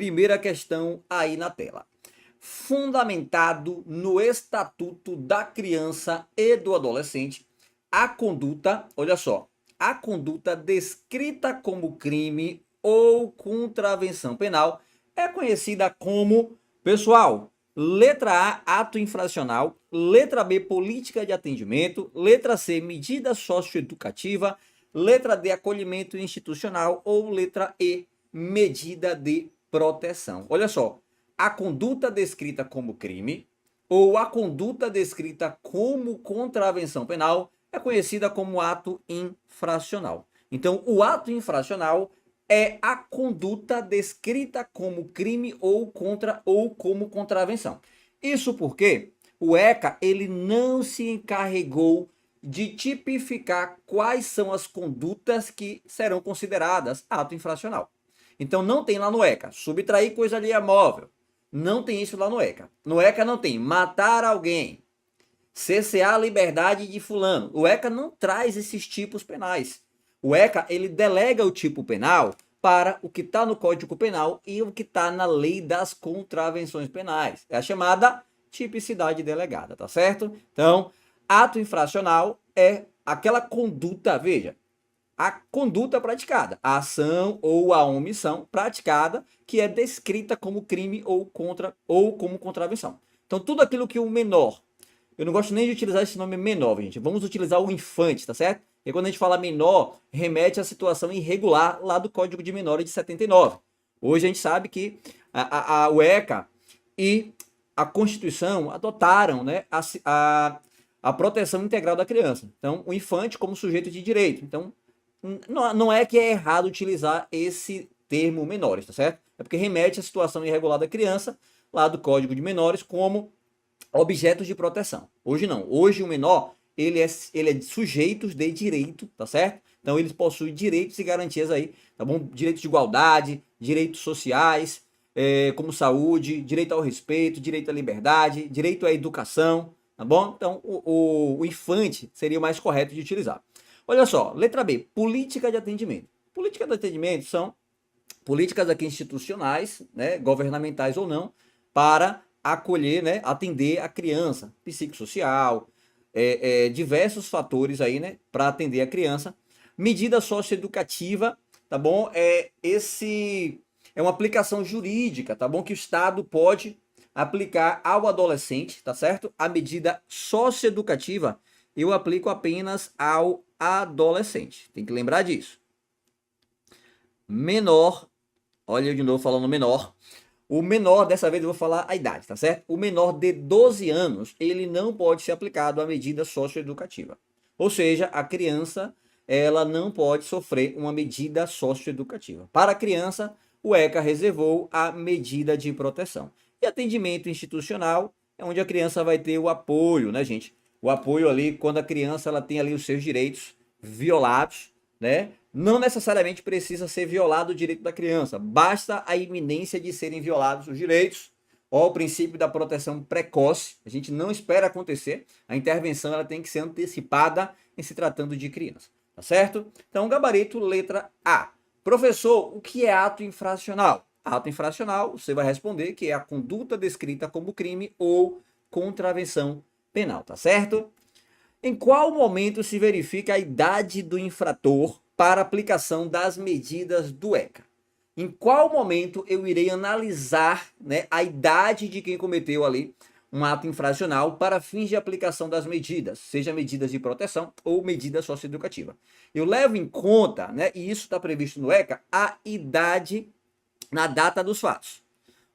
Primeira questão aí na tela. Fundamentado no Estatuto da Criança e do Adolescente, a conduta, olha só, a conduta descrita como crime ou contravenção penal é conhecida como, pessoal, letra A, ato infracional, letra B, política de atendimento, letra C, medida socioeducativa, letra D, acolhimento institucional ou letra E, medida de proteção. Olha só, a conduta descrita como crime ou a conduta descrita como contravenção penal é conhecida como ato infracional. Então, o ato infracional é a conduta descrita como crime ou como contravenção. Isso porque o ECA ele não se encarregou de tipificar quais são as condutas que serão consideradas ato infracional. Então não tem lá no ECA subtrair coisa alheia móvel. Não tem isso lá no ECA. No ECA não tem matar alguém, cercear a liberdade de fulano. O ECA não traz esses tipos penais. O ECA ele delega o tipo penal para o que está no Código Penal e o que está na Lei das Contravenções Penais. É a chamada tipicidade delegada, tá certo? Então, ato infracional é aquela conduta, veja, a conduta praticada, a ação ou a omissão praticada que é descrita como crime ou como contravenção. Então, tudo aquilo que o menor, eu não gosto nem de utilizar esse nome menor, gente. Vamos utilizar o infante, tá certo? E quando a gente fala menor, remete à situação irregular lá do Código de Menores de 79. Hoje a gente sabe que o ECA e a Constituição adotaram, né, a proteção integral da criança. Então, o infante como sujeito de direito. Então, não é que é errado utilizar esse termo menores, tá certo? É porque remete à situação irregular da criança lá do Código de Menores como objetos de proteção. Hoje não. Hoje o menor, ele é de sujeitos de direito, tá certo? Então eles possuem direitos e garantias aí, tá bom? Direitos de igualdade, direitos sociais, como saúde, direito ao respeito, direito à liberdade, direito à educação, tá bom? Então o infante seria o mais correto de utilizar. Olha só, letra B, política de atendimento. Política de atendimento são políticas aqui institucionais, né, governamentais ou não, para acolher, né, atender a criança, psicossocial, diversos fatores aí, né, para atender a criança. Medida socioeducativa, tá bom? É uma aplicação jurídica, tá bom? Que o Estado pode aplicar ao adolescente, tá certo? A medida socioeducativa eu aplico apenas ao adolescente. Tem que lembrar disso. Menor, olha eu de novo falando menor. O menor, dessa vez eu vou falar a idade, tá certo? O menor de 12 anos, ele não pode ser aplicado à medida socioeducativa. Ou seja, a criança, ela não pode sofrer uma medida socioeducativa. Para a criança, o ECA reservou a medida de proteção. E atendimento institucional é onde a criança vai ter o apoio, né, gente? O apoio ali quando a criança ela tem ali os seus direitos violados, né? Não necessariamente precisa ser violado o direito da criança, basta a iminência de serem violados os direitos, ou o princípio da proteção precoce. A gente não espera acontecer, a intervenção ela tem que ser antecipada em se tratando de criança, tá certo? Então, gabarito letra A. Professor, o que é ato infracional? Ato infracional, você vai responder que é a conduta descrita como crime ou contravenção penal, tá certo? Em qual momento se verifica a idade do infrator para aplicação das medidas do ECA? Em qual momento eu irei analisar, né, a idade de quem cometeu ali um ato infracional para fins de aplicação das medidas, seja medidas de proteção ou medida socioeducativa? Eu levo em conta, né, e isso está previsto no ECA, a idade na data dos fatos,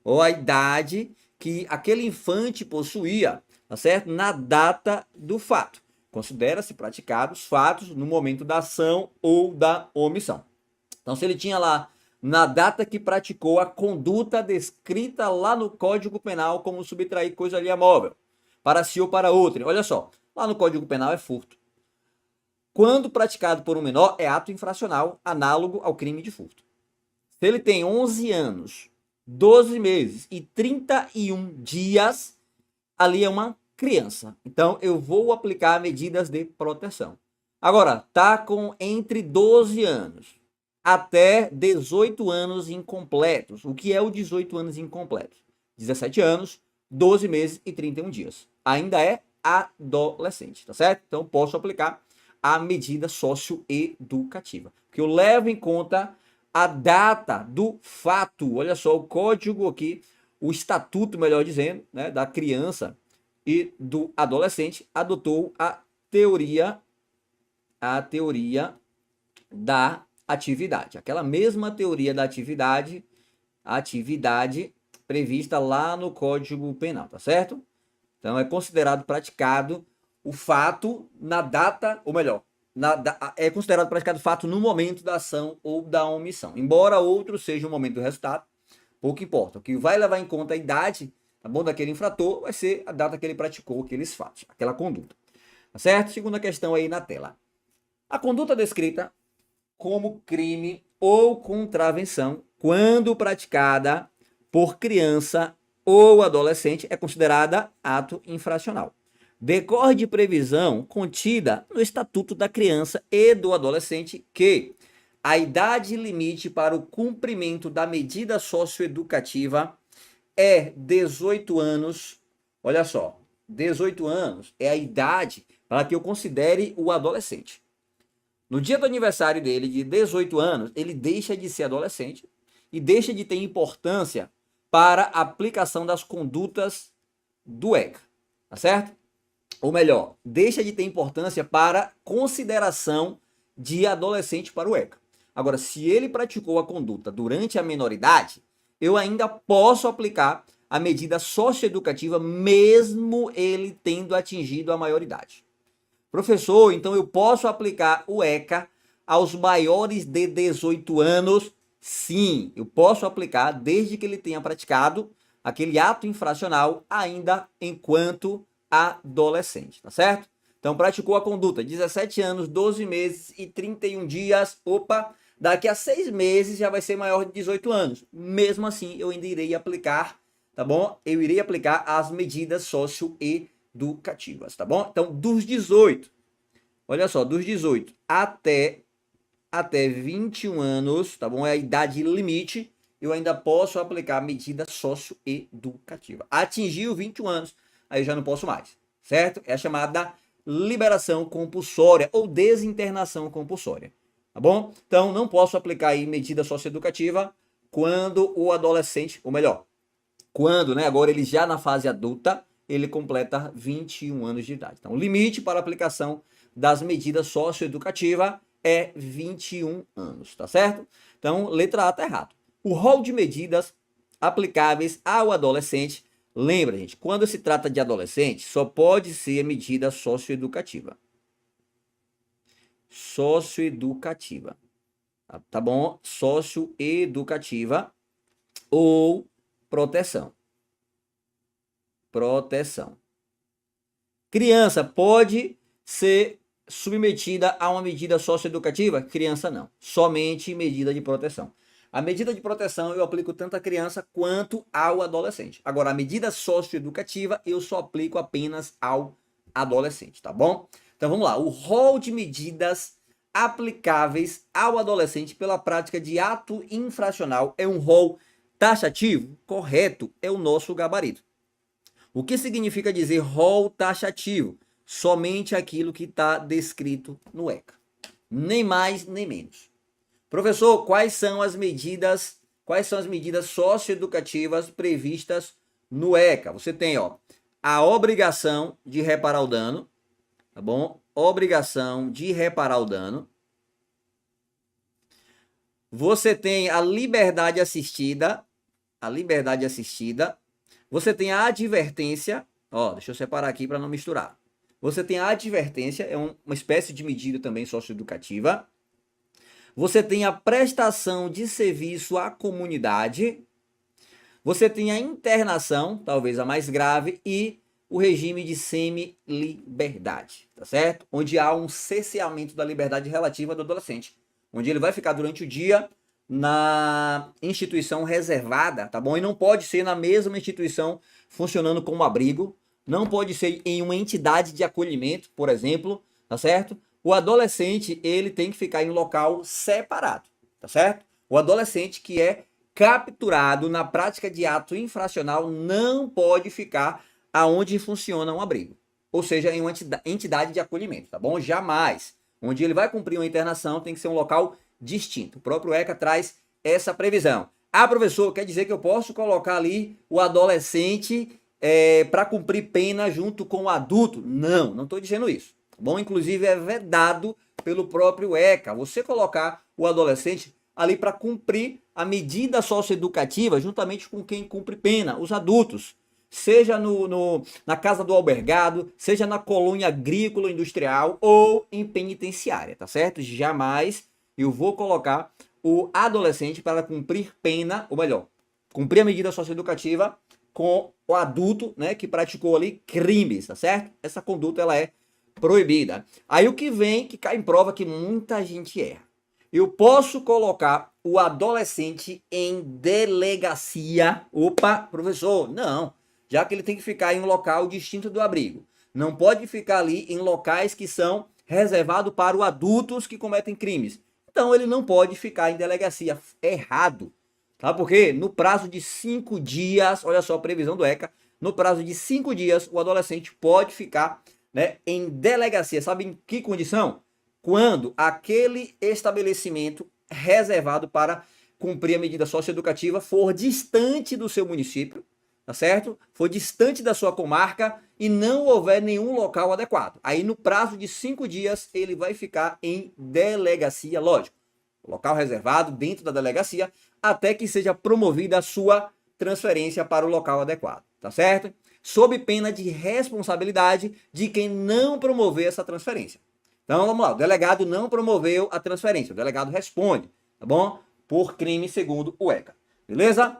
ou a idade que aquele infante possuía, tá certo? Na data do fato. Considera-se praticados fatos no momento da ação ou da omissão. Então, se ele tinha lá, na data que praticou a conduta descrita lá no Código Penal como subtrair coisa alheia móvel, para si ou para outrem. Olha só, lá no Código Penal é furto. Quando praticado por um menor, é ato infracional análogo ao crime de furto. Se ele tem 11 anos, 12 meses e 31 dias, ali é uma criança. Então, eu vou aplicar medidas de proteção. Agora, tá com entre 12 anos até 18 anos incompletos. O que é o 18 anos incompletos? 17 anos, 12 meses e 31 dias. Ainda é adolescente, tá certo? Então, posso aplicar a medida socioeducativa, que eu levo em conta a data do fato. Olha só, o código aqui, o estatuto, melhor dizendo, né, da criança e do adolescente adotou a teoria da atividade. Aquela mesma teoria da atividade prevista lá no Código Penal, tá certo? Então, é considerado praticado o fato na data, ou melhor, é considerado praticado o fato no momento da ação ou da omissão. Embora outro seja o momento do resultado, pouco importa. O que vai levar em conta a idade, tá bom, daquele infrator vai ser a data que ele praticou aqueles fatos, aquela conduta. Tá certo? Segunda questão aí na tela. A conduta descrita como crime ou contravenção, quando praticada por criança ou adolescente, é considerada ato infracional. Decorre de previsão contida no Estatuto da Criança e do Adolescente que a idade limite para o cumprimento da medida socioeducativa é 18 anos. Olha só, 18 anos é a idade para que eu considere o adolescente. No dia do aniversário dele, de 18 anos, ele deixa de ser adolescente e deixa de ter importância para a aplicação das condutas do ECA, tá certo? Ou melhor, deixa de ter importância para consideração de adolescente para o ECA. Agora, se ele praticou a conduta durante a menoridade, eu ainda posso aplicar a medida socioeducativa mesmo ele tendo atingido a maioridade. Professor, então eu posso aplicar o ECA aos maiores de 18 anos? Sim, eu posso aplicar desde que ele tenha praticado aquele ato infracional ainda enquanto adolescente, tá certo? Então praticou a conduta, 17 anos, 12 meses e 31 dias, opa, daqui a 6 meses já vai ser maior de 18 anos. Mesmo assim, eu ainda irei aplicar, tá bom? Eu irei aplicar as medidas socioeducativas, tá bom? Então, dos 18, olha só, dos 18 até 21 anos, tá bom? É a idade limite, eu ainda posso aplicar a medida socioeducativa. Atingiu 21 anos, aí eu já não posso mais, certo? É a chamada liberação compulsória ou desinternação compulsória, tá bom? Então, não posso aplicar aí medida socioeducativa quando o adolescente, ou melhor, quando, né, agora ele já na fase adulta, ele completa 21 anos de idade. Então, o limite para a aplicação das medidas socioeducativas é 21 anos, tá certo? Então, letra A tá errado. O rol de medidas aplicáveis ao adolescente, lembra, gente, quando se trata de adolescente, só pode ser medida socioeducativa. Socioeducativa. Tá bom? Socioeducativa ou proteção. Proteção. Criança pode ser submetida a uma medida socioeducativa? Criança não. Somente medida de proteção. A medida de proteção eu aplico tanto à criança quanto ao adolescente. Agora, a medida socioeducativa eu só aplico apenas ao adolescente, tá bom? Então vamos lá. O rol de medidas aplicáveis ao adolescente pela prática de ato infracional é um rol taxativo? Correto, é o nosso gabarito. O que significa dizer rol taxativo? Somente aquilo que está descrito no ECA. Nem mais, nem menos. Professor, quais são as medidas socioeducativas previstas no ECA? Você tem, ó, a obrigação de reparar o dano, tá bom? Obrigação de reparar o dano. Você tem a liberdade assistida, Você tem a advertência, ó, deixa eu separar aqui para não misturar. Você tem a advertência, é uma espécie de medida também socioeducativa. Você tem a prestação de serviço à comunidade. Você tem a internação, talvez a mais grave, e o regime de semi-liberdade, tá certo? Onde há um cerceamento da liberdade relativa do adolescente, onde ele vai ficar durante o dia na instituição reservada, tá bom? E não pode ser na mesma instituição funcionando como abrigo, não pode ser em uma entidade de acolhimento, por exemplo, tá certo? O adolescente, ele tem que ficar em local separado, tá tá certo? O adolescente que é capturado na prática de ato infracional não pode ficar aonde funciona um abrigo, ou seja, em uma entidade de acolhimento, tá bom? Jamais. Onde ele vai cumprir uma internação tem que ser um local distinto. O próprio ECA traz essa previsão. Ah, professor, quer dizer que eu posso colocar ali o adolescente para cumprir pena junto com o adulto? Não, não estou dizendo isso. Tá bom? Inclusive é vedado pelo próprio ECA você colocar o adolescente ali para cumprir a medida socioeducativa juntamente com quem cumpre pena, os adultos. Seja na casa do albergado, seja na colônia agrícola industrial ou em penitenciária, tá certo? Jamais eu vou colocar o adolescente para cumprir pena, ou melhor, cumprir a medida socioeducativa com o adulto, né, que praticou ali crimes, tá certo? Essa conduta ela é proibida. Aí o que vem, que cai em prova que muita gente erra. Eu posso colocar o adolescente em delegacia. Opa, professor, não. Já que ele tem que ficar em um local distinto do abrigo. Não pode ficar ali em locais que são reservados para os adultos que cometem crimes. Então ele não pode ficar em delegacia. Errado. Tá? Porque no prazo de 5 dias, olha só a previsão do ECA, no prazo de 5 dias o adolescente pode ficar, né, em delegacia. Sabe em que condição? Quando aquele estabelecimento reservado para cumprir a medida socioeducativa for distante do seu município, tá certo? For distante da sua comarca e não houver nenhum local adequado. Aí no prazo de 5 dias ele vai ficar em delegacia, lógico, local reservado dentro da delegacia, até que seja promovida a sua transferência para o local adequado, tá certo? Sob pena de responsabilidade de quem não promover essa transferência. Então vamos lá, o delegado não promoveu a transferência, o delegado responde, tá bom? Por crime segundo o ECA, beleza?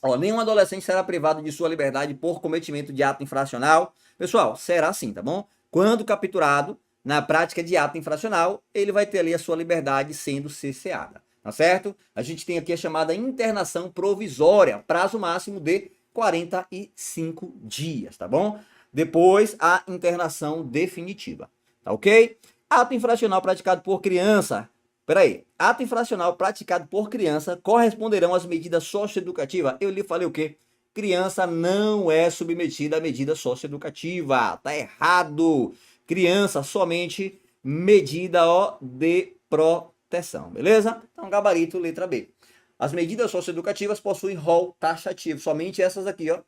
Ó, nenhum adolescente será privado de sua liberdade por cometimento de ato infracional. Pessoal, será assim, tá bom? Quando capturado na prática de ato infracional, ele vai ter ali a sua liberdade sendo cerceada, tá certo? A gente tem aqui a chamada internação provisória, prazo máximo de 45 dias, tá bom? Depois a internação definitiva, tá ok? Ato infracional praticado por criança. Peraí, ato infracional praticado por criança corresponderão às medidas socioeducativas. Eu lhe falei o quê? Criança não é submetida à medida socioeducativa. Tá errado. Criança somente medida de proteção, beleza? Então, gabarito, letra B. As medidas socioeducativas possuem rol taxativo. Somente essas aqui, ó.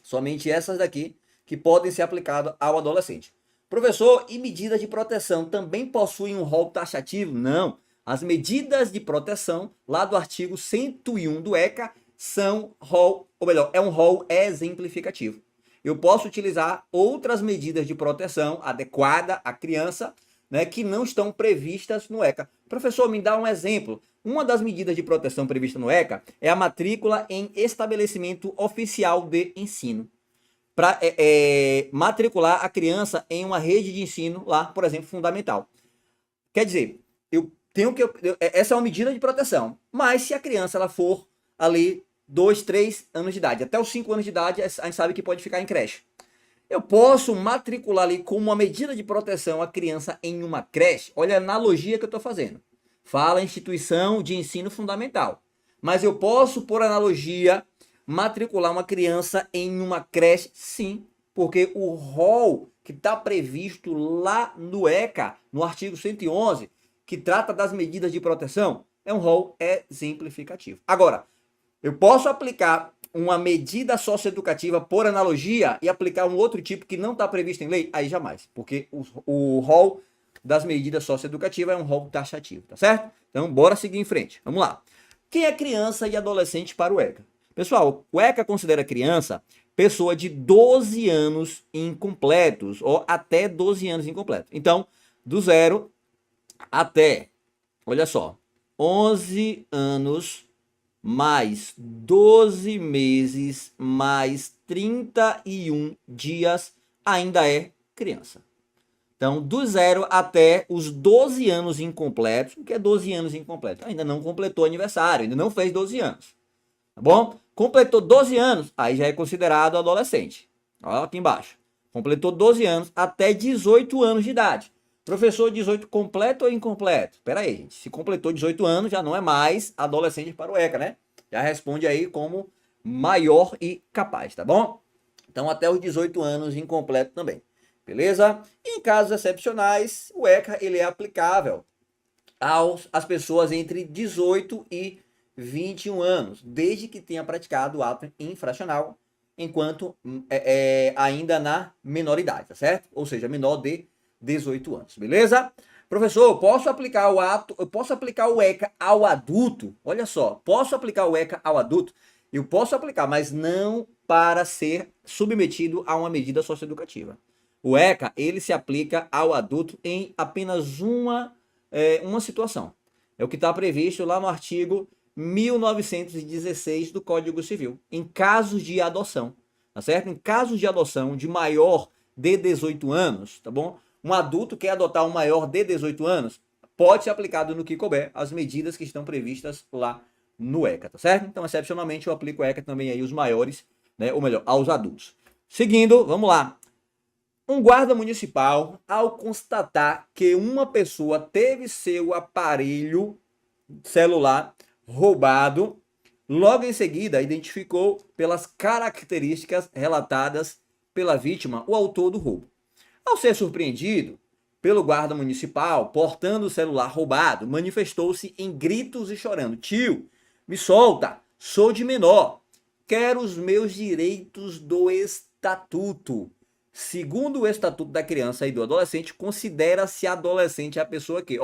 Somente essas daqui que podem ser aplicadas ao adolescente. Professor, e medidas de proteção também possuem um rol taxativo? Não. As medidas de proteção, lá do artigo 101 do ECA, são rol, ou melhor, é um rol exemplificativo. Eu posso utilizar outras medidas de proteção adequada à criança, né, que não estão previstas no ECA. Professor, me dá um exemplo. Uma das medidas de proteção prevista no ECA é a matrícula em estabelecimento oficial de ensino. Para matricular a criança em uma rede de ensino lá, por exemplo, fundamental. Quer dizer, essa é uma medida de proteção, mas se a criança ela for ali 2, 3 anos de idade, até os 5 anos de idade, a gente sabe que pode ficar em creche. Eu posso matricular ali como uma medida de proteção a criança em uma creche. Olha a analogia que eu estou fazendo. Fala instituição de ensino fundamental. Mas eu posso, por analogia, matricular uma criança em uma creche? Sim, porque o rol que está previsto lá no ECA, no artigo 111, que trata das medidas de proteção, é um rol exemplificativo. Agora, eu posso aplicar uma medida socioeducativa por analogia e aplicar um outro tipo que não está previsto em lei? Aí jamais, porque o rol das medidas socioeducativas é um rol taxativo, tá certo? Então, bora seguir em frente. Vamos lá. Quem é criança e adolescente para o ECA? Pessoal, o ECA considera criança pessoa de 12 anos incompletos, ou até 12 anos incompletos. Então, do 0 até, olha só, 11 anos mais 12 meses mais 31 dias ainda é criança. Então, do 0 até os 12 anos incompletos, o que é 12 anos incompletos? Ainda não completou aniversário, ainda não fez 12 anos. Tá bom? Completou 12 anos, aí já é considerado adolescente. Olha aqui embaixo. Completou 12 anos até 18 anos de idade. Professor, 18 completo ou incompleto? Pera aí, gente. Se completou 18 anos, já não é mais adolescente para o ECA, né? Já responde aí como maior e capaz, tá bom? Então, até os 18 anos incompleto também. Beleza? Em casos excepcionais, o ECA ele é aplicável às pessoas entre 18 e 21 anos, desde que tenha praticado o ato infracional, enquanto ainda na menoridade, tá certo? Ou seja, menor de 18 anos, beleza? Professor, posso aplicar eu posso aplicar o ECA ao adulto? Olha só, posso aplicar o ECA ao adulto? Eu posso aplicar, mas não para ser submetido a uma medida socioeducativa. O ECA, ele se aplica ao adulto em apenas uma situação. É o que está previsto lá no artigo 1916 do Código Civil, em casos de adoção, tá certo? Em casos de adoção de maior de 18 anos, tá bom? Um adulto quer adotar um maior de 18 anos, pode ser aplicado no que couber as medidas que estão previstas lá no ECA, tá certo? Então, excepcionalmente, eu aplico o ECA também aí os maiores, né? Ou melhor, aos adultos. Seguindo, vamos lá. Um guarda municipal, ao constatar que uma pessoa teve seu aparelho celular roubado, logo em seguida identificou pelas características relatadas pela vítima o autor do roubo. Ao ser surpreendido pelo guarda municipal portando o celular roubado, manifestou-se em gritos e chorando: "Tio, me solta, sou de menor, quero os meus direitos do estatuto." Segundo o Estatuto da Criança e do Adolescente, considera-se adolescente a pessoa que,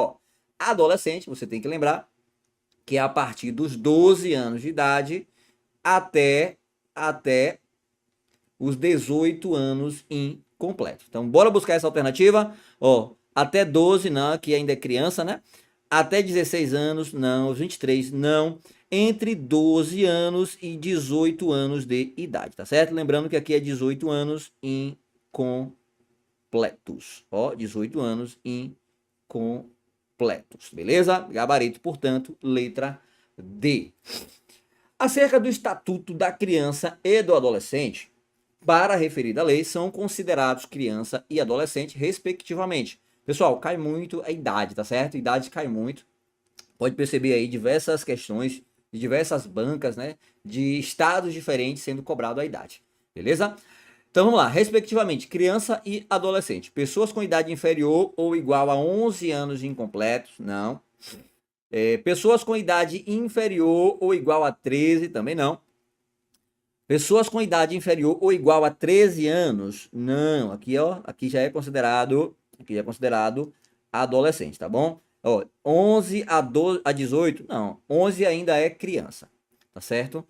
adolescente, você tem que lembrar, que é a partir dos 12 anos de idade até os 18 anos incompletos. Então, bora buscar essa alternativa. Até 12 não, que ainda é criança, né? Até 16 anos, não. 23, não. Entre 12 anos e 18 anos de idade, tá certo? Lembrando que aqui é 18 anos incompletos. 18 anos incompletos, beleza? Gabarito, portanto, letra D. Acerca do Estatuto da Criança e do Adolescente, para a referida lei, são considerados criança e adolescente, respectivamente. Pessoal, cai muito a idade, tá certo? A idade cai muito. Pode perceber aí diversas questões de diversas bancas, né? De estados diferentes sendo cobrado a idade. Beleza? Então vamos lá, respectivamente, criança e adolescente. Pessoas com idade inferior ou igual a 11 anos incompletos, não. Pessoas com idade inferior ou igual a 13, também não. Pessoas com idade inferior ou igual a 13 anos, não. Aqui já é considerado adolescente, tá bom? 11 a 18, não. 11 ainda é criança, tá certo?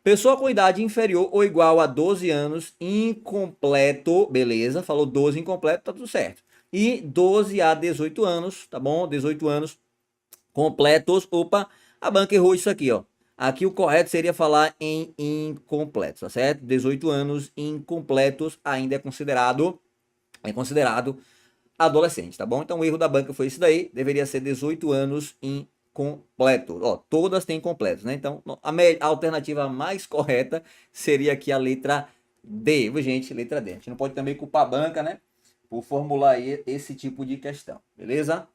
Pessoa com idade inferior ou igual a 12 anos, incompleto, beleza, falou 12 incompleto, tá tudo certo. E 12 a 18 anos, tá bom? 18 anos completos, a banca errou isso aqui, Aqui o correto seria falar em incompletos, tá certo? 18 anos incompletos ainda é considerado adolescente, tá bom? Então o erro da banca foi isso daí, deveria ser 18 anos incompletos. Todas têm completos, né? Então a alternativa mais correta seria aqui a letra D, gente? Letra D. A gente não pode também culpar a banca, né? Por formular aí esse tipo de questão, beleza?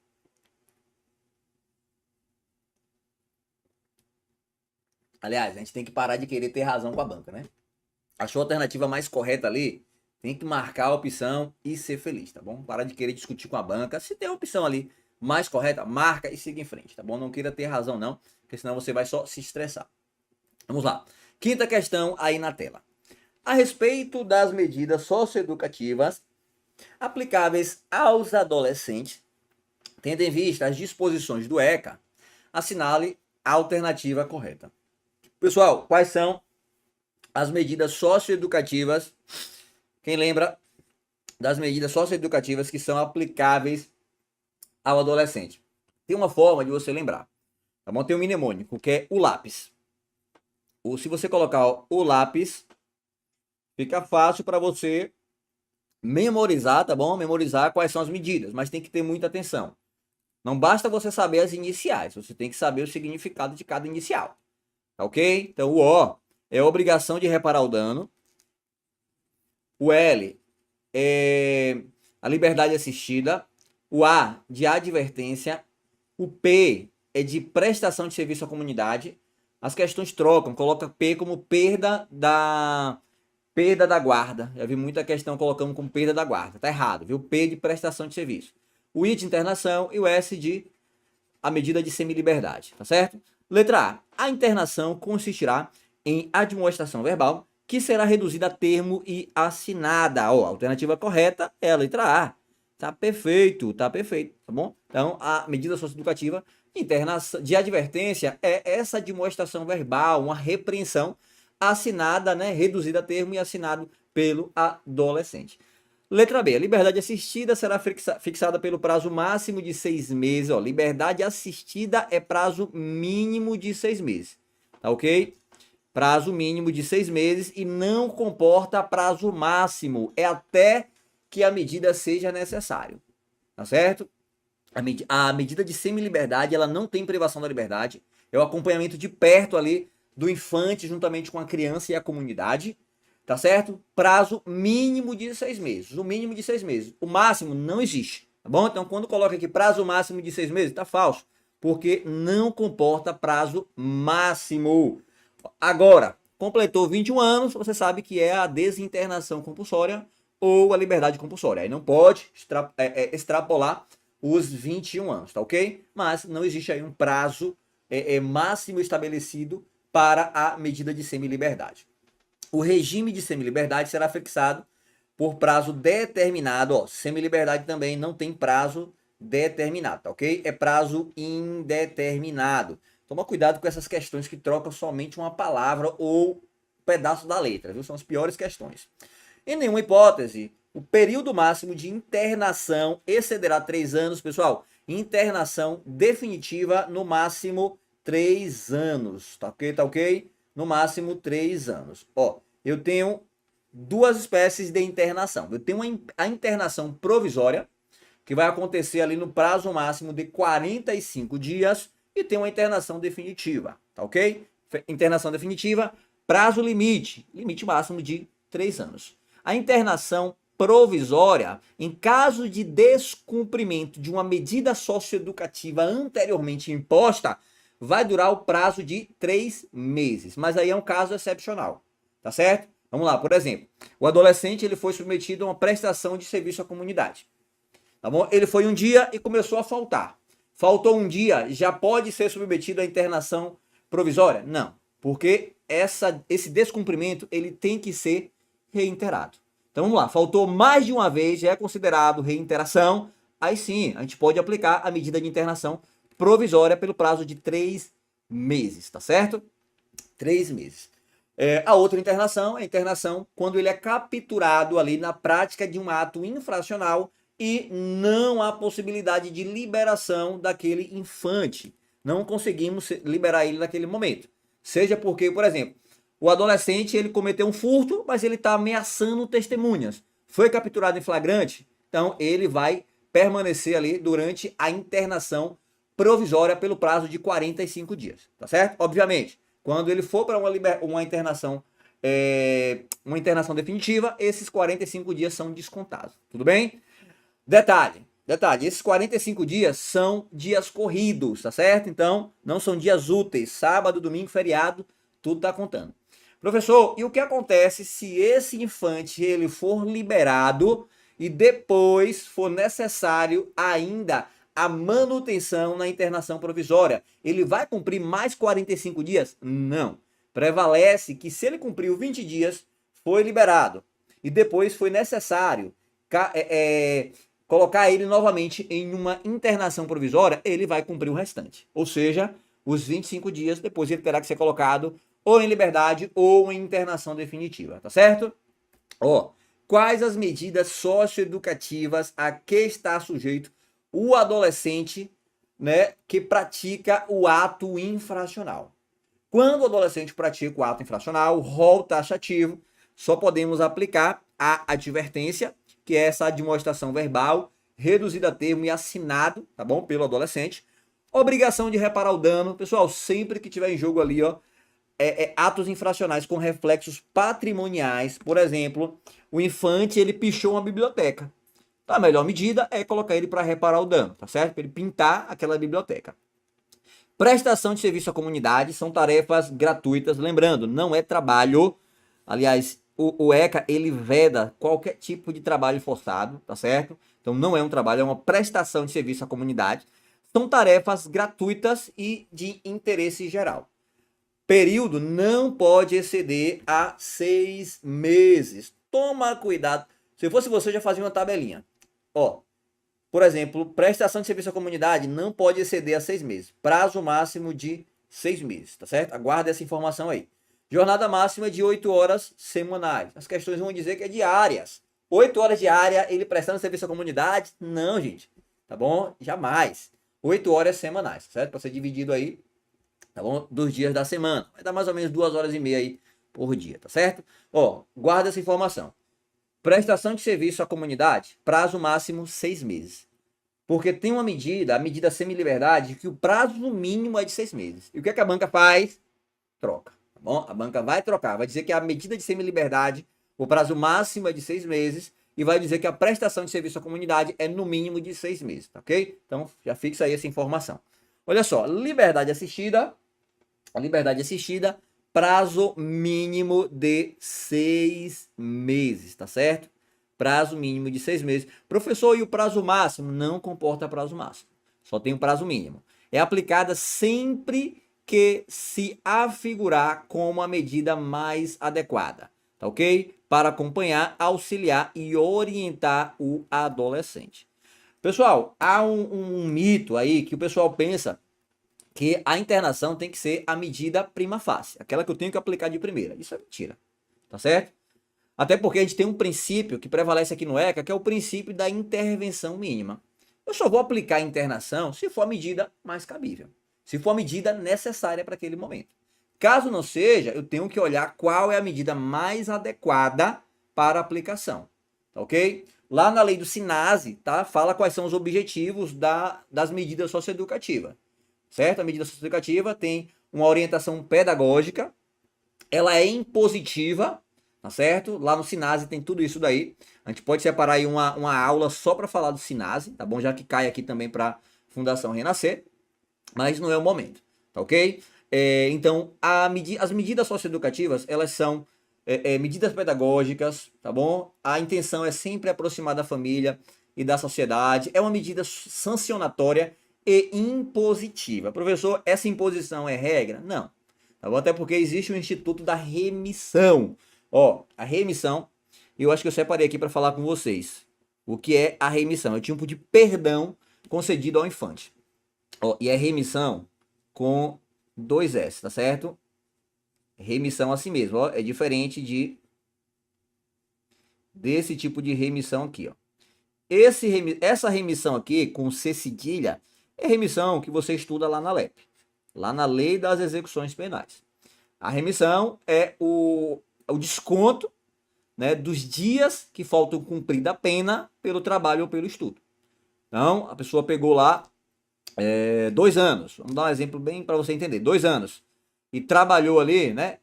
Aliás, a gente tem que parar de querer ter razão com a banca, né? Achou a alternativa mais correta ali? Tem que marcar a opção e ser feliz, tá bom? Parar de querer discutir com a banca. Se tem a opção ali mais correta, marca e siga em frente, tá bom? Não queira ter razão não, porque senão você vai só se estressar. Vamos lá. Quinta questão aí na tela. A respeito das medidas socioeducativas aplicáveis aos adolescentes, tendo em vista as disposições do ECA, assinale a alternativa correta. Pessoal, quais são as medidas socioeducativas? Quem lembra das medidas socioeducativas que são aplicáveis ao adolescente? Tem uma forma de você lembrar, tá bom? Tem um mnemônico, que é o lápis. Ou se você colocar o lápis, fica fácil para você memorizar, tá bom? Memorizar quais são as medidas, mas tem que ter muita atenção. Não basta você saber as iniciais, você tem que saber o significado de cada inicial. Tá ok? Então o O é a obrigação de reparar o dano. O L é a liberdade assistida. O A de advertência, o P é de prestação de serviço à comunidade. As questões trocam, coloca P como perda da guarda. Já vi muita questão colocando como perda da guarda. Tá errado, viu? P de prestação de serviço. O I de internação e o S de a medida de semiliberdade, tá certo? Letra A. A internação consistirá em admoestação verbal que será reduzida a termo e assinada. Ó, a alternativa correta é a letra A. Tá perfeito, tá bom? Então, a medida socioeducativa de advertência é essa admoestação verbal, uma repreensão assinada, né, reduzida a termo e assinado pelo adolescente. Letra B. A liberdade assistida será fixada pelo prazo máximo de 6 meses. Ó, liberdade assistida é prazo mínimo de 6 meses. Tá ok? Prazo mínimo de 6 meses e não comporta prazo máximo. É até que a medida seja necessário. Tá certo? A medida de semiliberdade, ela não tem privação da liberdade. É o acompanhamento de perto ali do infante juntamente com a criança e a comunidade. Tá certo? Prazo mínimo de 6 meses. O mínimo de 6 meses. O máximo não existe. Tá bom? Então, quando coloca aqui prazo máximo de 6 meses, tá falso. Porque não comporta prazo máximo. Agora, completou 21 anos, você sabe que é a desinternação compulsória ou a liberdade compulsória. Aí não pode extrapolar os 21 anos, tá ok? Mas não existe aí um prazo máximo estabelecido para a medida de semiliberdade. O regime de semiliberdade será fixado por prazo determinado. Ó, semiliberdade também não tem prazo determinado, tá ok? É prazo indeterminado. Toma cuidado com essas questões que trocam somente uma palavra ou um pedaço da letra, viu? São as piores questões. Em nenhuma hipótese, o período máximo de internação excederá 3 anos, pessoal. Internação definitiva, no máximo 3 anos, tá ok? Tá ok? No máximo 3 anos. Ó, eu tenho duas espécies de internação. Eu tenho a internação provisória, que vai acontecer ali no prazo máximo de 45 dias, e tem uma internação definitiva, tá ok? Internação definitiva, prazo limite máximo de 3 anos. A internação provisória, em caso de descumprimento de uma medida socioeducativa anteriormente imposta, vai durar o prazo de 3 meses, mas aí é um caso excepcional, tá certo? Vamos lá, por exemplo, o adolescente ele foi submetido a uma prestação de serviço à comunidade, tá bom? Ele foi um dia e começou a faltar. Faltou um dia, já pode ser submetido à internação provisória? Não, porque esse descumprimento ele tem que ser reiterado. Então vamos lá, faltou mais de uma vez, já é considerado reiteração, aí sim, a gente pode aplicar a medida de internação provisória pelo prazo de 3 meses, tá certo? 3 meses. A outra internação é a internação quando ele é capturado ali na prática de um ato infracional e não há possibilidade de liberação daquele infante. Não conseguimos liberar ele naquele momento. Seja porque, por exemplo, o adolescente ele cometeu um furto, mas ele está ameaçando testemunhas. Foi capturado em flagrante, então ele vai permanecer ali durante a internação provisória pelo prazo de 45 dias, tá certo? Obviamente, quando ele for para uma internação definitiva, esses 45 dias são descontados, tudo bem? Detalhe, esses 45 dias são dias corridos, tá certo? Então, não são dias úteis, sábado, domingo, feriado, tudo tá contando. Professor, e o que acontece se esse infante ele for liberado e depois for necessário ainda a manutenção na internação provisória? Ele vai cumprir mais 45 dias? Não. Prevalece que se ele cumpriu 20 dias, foi liberado e depois foi necessário colocar ele novamente em uma internação provisória, ele vai cumprir o restante. Ou seja, os 25 dias depois ele terá que ser colocado ou em liberdade ou em internação definitiva, tá certo? Ó, quais as medidas socioeducativas a que está sujeito o adolescente, né, que pratica o ato infracional? Quando o adolescente pratica o ato infracional, rol taxativo, só podemos aplicar a advertência, que é essa admoestação verbal, reduzida a termo e assinado, tá bom? Pelo adolescente. Obrigação de reparar o dano. Pessoal, sempre que tiver em jogo ali, ó, atos infracionais com reflexos patrimoniais, por exemplo, o infante, ele pichou uma biblioteca. Então, a melhor medida é colocar ele para reparar o dano, tá certo? Para ele pintar aquela biblioteca. Prestação de serviço à comunidade são tarefas gratuitas, lembrando, não é trabalho. Aliás, o ECA, ele veda qualquer tipo de trabalho forçado, tá certo? Então não é um trabalho, é uma prestação de serviço à comunidade. São tarefas gratuitas e de interesse geral. Período não pode exceder a 6 meses. Toma cuidado. Se fosse você, já fazia uma tabelinha. Ó, por exemplo, prestação de serviço à comunidade não pode exceder a 6 meses. Prazo máximo de 6 meses, tá certo? Aguarde essa informação aí. Jornada máxima de 8 horas semanais. As questões vão dizer que é diárias. 8 horas diária, ele prestando serviço à comunidade? Não, gente. Tá bom? Jamais. 8 horas semanais, certo? Para ser dividido aí, tá bom? Dos dias da semana. Vai dar mais ou menos 2 horas e meia aí por dia, tá certo? Ó, guarda essa informação. Prestação de serviço à comunidade, prazo máximo 6 meses. Porque tem uma medida, a medida semi-liberdade, que o prazo mínimo é de 6 meses. E o que é que a banca faz? Troca. Tá bom? A banca vai trocar, vai dizer que a medida de semi-liberdade, o prazo máximo é de 6 meses, e vai dizer que a prestação de serviço à comunidade é no mínimo de 6 meses, tá ok? Então já fixa aí essa informação. Olha só, liberdade assistida, prazo mínimo de 6 meses, tá certo? Prazo mínimo de 6 meses. Professor, e o prazo máximo? Não comporta prazo máximo. Só tem o prazo mínimo. É aplicada sempre que se afigurar como a medida mais adequada, tá ok? Para acompanhar, auxiliar e orientar o adolescente. Pessoal, há um mito aí que o pessoal pensa que a internação tem que ser a medida prima facie, aquela que eu tenho que aplicar de primeira. Isso é mentira, tá certo? Até porque a gente tem um princípio que prevalece aqui no ECA, que é o princípio da intervenção mínima. Eu só vou aplicar a internação se for a medida mais cabível, se for a medida necessária para aquele momento. Caso não seja, eu tenho que olhar qual é a medida mais adequada para a aplicação, tá ok? Lá na lei do SINASE, tá? Fala quais são os objetivos das medidas socioeducativas, certo? A medida socioeducativa tem uma orientação pedagógica, ela é impositiva, tá certo? Lá no SINASE tem tudo isso daí. A gente pode separar aí uma aula só para falar do SINASE, tá bom? Já que cai aqui também para Fundação Renascer, mas não é o momento, tá ok? Então, as medidas socioeducativas, elas são medidas pedagógicas, tá bom? A intenção é sempre aproximar da família e da sociedade. É uma medida sancionatória e impositiva. Professor, essa imposição é regra? Não. Tá bom? Até porque existe o Instituto da Remissão. Ó, a remissão, eu acho que eu separei aqui para falar com vocês. O que é a remissão? É o tipo de perdão concedido ao infante. Ó, e é remissão com 2 S, tá certo? Remissão assim mesmo, ó, é diferente desse tipo de remissão aqui, ó. Essa remissão aqui, com C cedilha, é remissão que você estuda lá na LEP, lá na Lei das Execuções Penais. A remissão é o desconto, né, dos dias que faltam cumprir da pena pelo trabalho ou pelo estudo. Então, a pessoa pegou lá 2 anos, vamos dar um exemplo bem para você entender, 2 anos, e trabalhou ali, né,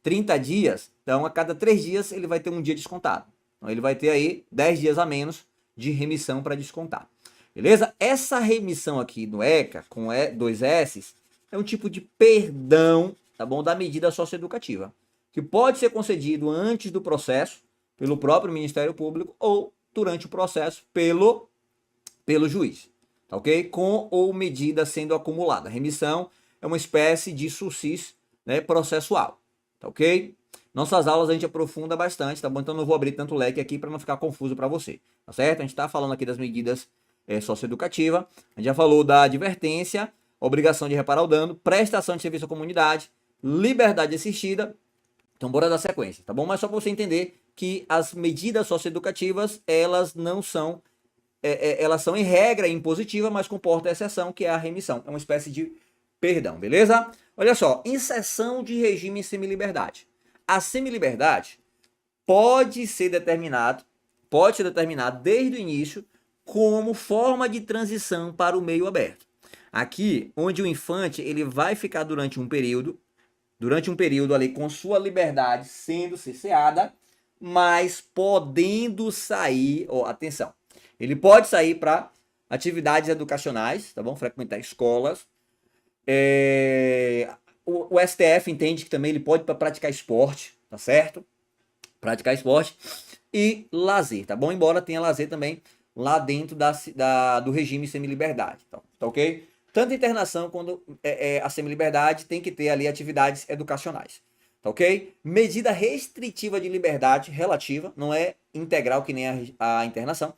30 dias, então a cada 3 dias ele vai ter um dia descontado. Então ele vai ter aí 10 dias a menos de remissão para descontar. Beleza? Essa remissão aqui no ECA, com 2 S, é um tipo de perdão, tá bom, da medida socioeducativa, que pode ser concedido antes do processo, pelo próprio Ministério Público, ou durante o processo pelo juiz, tá ok? Com ou medida sendo acumulada. A remissão é uma espécie de sucis, né, processual, tá ok? Nossas aulas a gente aprofunda bastante, tá bom? Então não vou abrir tanto leque aqui para não ficar confuso para você, tá certo? A gente está falando aqui das medidas socioeducativas, a gente já falou da advertência, obrigação de reparar o dano, prestação de serviço à comunidade, liberdade assistida. Então bora dar sequência, tá bom? Mas só para você entender que as medidas socioeducativas, elas não são, elas são em regra impositiva, mas comportam a exceção, que é a remissão. É uma espécie de perdão, beleza? Olha só, inserção de regime em semiliberdade. A semiliberdade pode ser determinado desde o início como forma de transição para o meio aberto. Aqui, onde o infante ele vai ficar durante um período ali com sua liberdade sendo cerceada, mas podendo sair, ó, atenção, ele pode sair para atividades educacionais, tá bom? Frequentar escolas. O STF entende que também ele pode para praticar esporte, tá certo? Praticar esporte e lazer, tá bom? Embora tenha lazer também lá dentro do regime semi-liberdade, tá ok? Tanto internação quanto a semi-liberdade tem que ter ali atividades educacionais, tá ok? Medida restritiva de liberdade relativa, não é integral que nem a internação,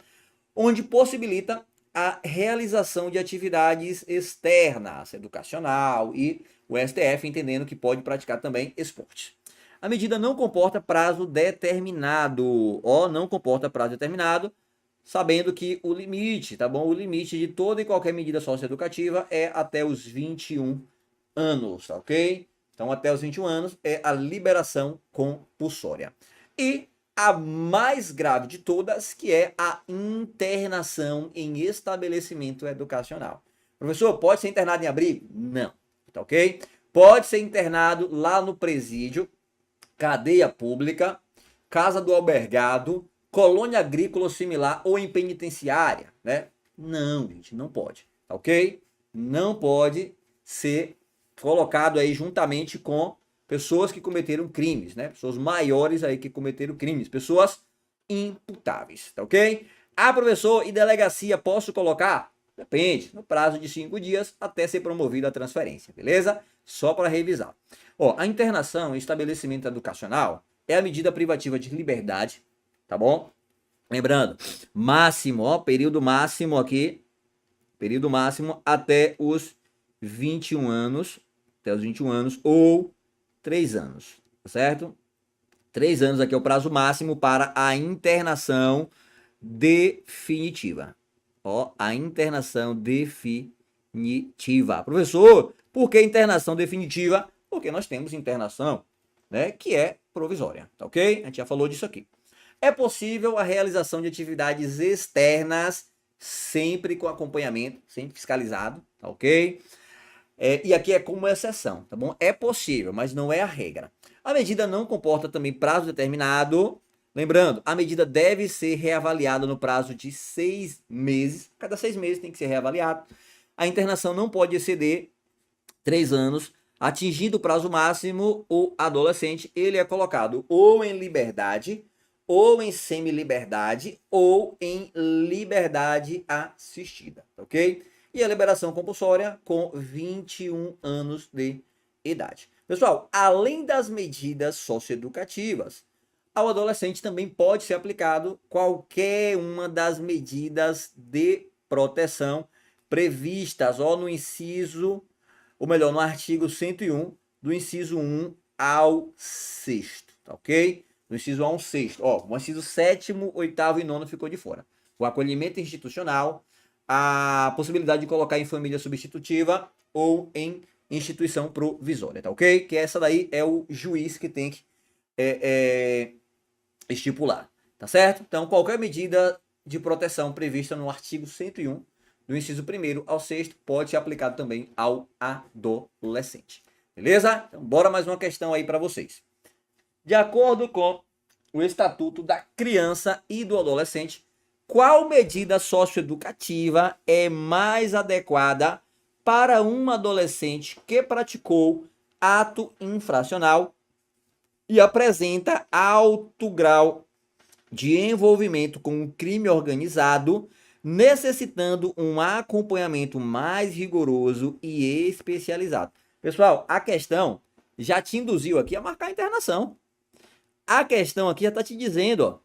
onde possibilita a realização de atividades externas, educacional e o STF entendendo que pode praticar também esporte. A medida não comporta prazo determinado, não comporta prazo determinado, sabendo que o limite, tá bom? O limite de toda e qualquer medida socioeducativa é até os 21 anos, tá ok? Então, até os 21 anos é a liberação compulsória. E a mais grave de todas, que é a internação em estabelecimento educacional. Professor, pode ser internado em abrigo? Não, tá ok? Pode ser internado lá no presídio, cadeia pública, casa do albergado, colônia agrícola ou similar ou em penitenciária, né? Não, gente, não pode, tá ok? Não pode ser colocado aí juntamente com pessoas que cometeram crimes, né? Pessoas maiores aí que cometeram crimes, pessoas imputáveis, tá ok? Ah, professor, e delegacia posso colocar? Depende, no prazo de 5 dias até ser promovida a transferência, beleza? Só para revisar. Ó, a internação em estabelecimento educacional é a medida privativa de liberdade, tá bom? Lembrando, máximo, ó, período máximo aqui, período máximo até os 21 anos, ou 3 anos, tá certo? 3 anos aqui é o prazo máximo para a internação definitiva. Ó, a internação definitiva. Professor, por que internação definitiva? Porque nós temos internação, né, que é provisória, tá ok? A gente já falou disso aqui. É possível a realização de atividades externas, sempre com acompanhamento, sempre fiscalizado, tá ok? E aqui é como exceção, tá bom? É possível, mas não é a regra. A medida não comporta também prazo determinado. Lembrando, a medida deve ser reavaliada no prazo de 6 meses. Cada 6 meses tem que ser reavaliado. A internação não pode exceder 3 anos. Atingindo o prazo máximo, o adolescente ele é colocado ou em liberdade, ou em semi-liberdade, ou em liberdade assistida, ok? E a liberação compulsória com 21 anos de idade. Pessoal, além das medidas socioeducativas, ao adolescente também pode ser aplicado qualquer uma das medidas de proteção previstas no inciso, ou melhor, no artigo 101, do inciso 1 ao 6º, tá ok? Do inciso 1 ao 6º. O inciso 7º, 8º e 9º ficou de fora. O acolhimento institucional, a possibilidade de colocar em família substitutiva ou em instituição provisória, tá ok? Que essa daí é o juiz que tem que estipular, tá certo? Então, qualquer medida de proteção prevista no artigo 101, do inciso 1º ao 6º, pode ser aplicado também ao adolescente, beleza? Então, bora mais uma questão aí para vocês. De acordo com o Estatuto da Criança e do Adolescente, qual medida socioeducativa é mais adequada para um adolescente que praticou ato infracional e apresenta alto grau de envolvimento com o crime organizado, necessitando um acompanhamento mais rigoroso e especializado? Pessoal, a questão já te induziu aqui a marcar a internação. A questão aqui já está te dizendo,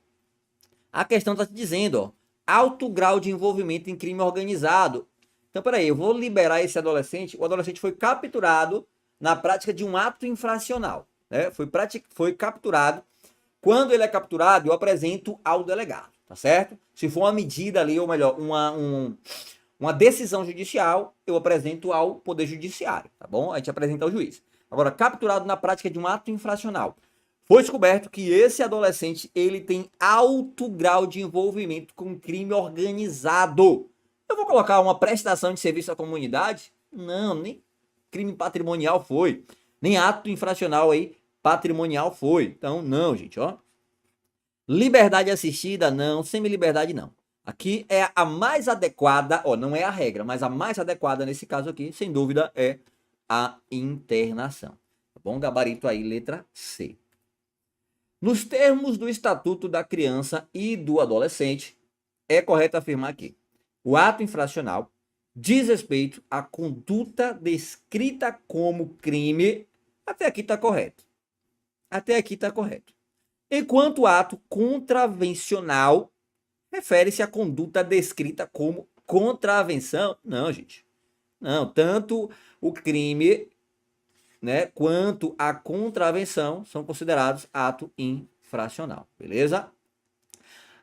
a questão está te dizendo, alto grau de envolvimento em crime organizado. Então, peraí, eu vou liberar esse adolescente. O adolescente foi capturado na prática de um ato infracional, né? Foi capturado. Quando ele é capturado, eu apresento ao delegado, tá certo? Se for uma medida ali, ou melhor, uma decisão judicial, eu apresento ao Poder Judiciário, tá bom? A gente apresenta ao juiz. Agora, capturado na prática de um ato infracional. Foi descoberto que esse adolescente ele tem alto grau de envolvimento com crime organizado. Eu vou colocar uma prestação de serviço à comunidade? Não, nem crime patrimonial foi. Nem ato infracional aí patrimonial foi. Então, não, gente, ó. Liberdade assistida, não. Semi-liberdade, não. Aqui é a mais adequada, ó, não é a regra, mas a mais adequada nesse caso aqui, sem dúvida, é a internação. Tá bom? Gabarito aí, letra C. Nos termos do Estatuto da Criança e do Adolescente, é correto afirmar que o ato infracional diz respeito à conduta descrita como crime. Até aqui está correto. Até aqui está correto. Enquanto o ato contravencional refere-se à conduta descrita como contravenção. Não, gente. Não, tanto o crime, né, quanto a contravenção são considerados ato infracional, beleza?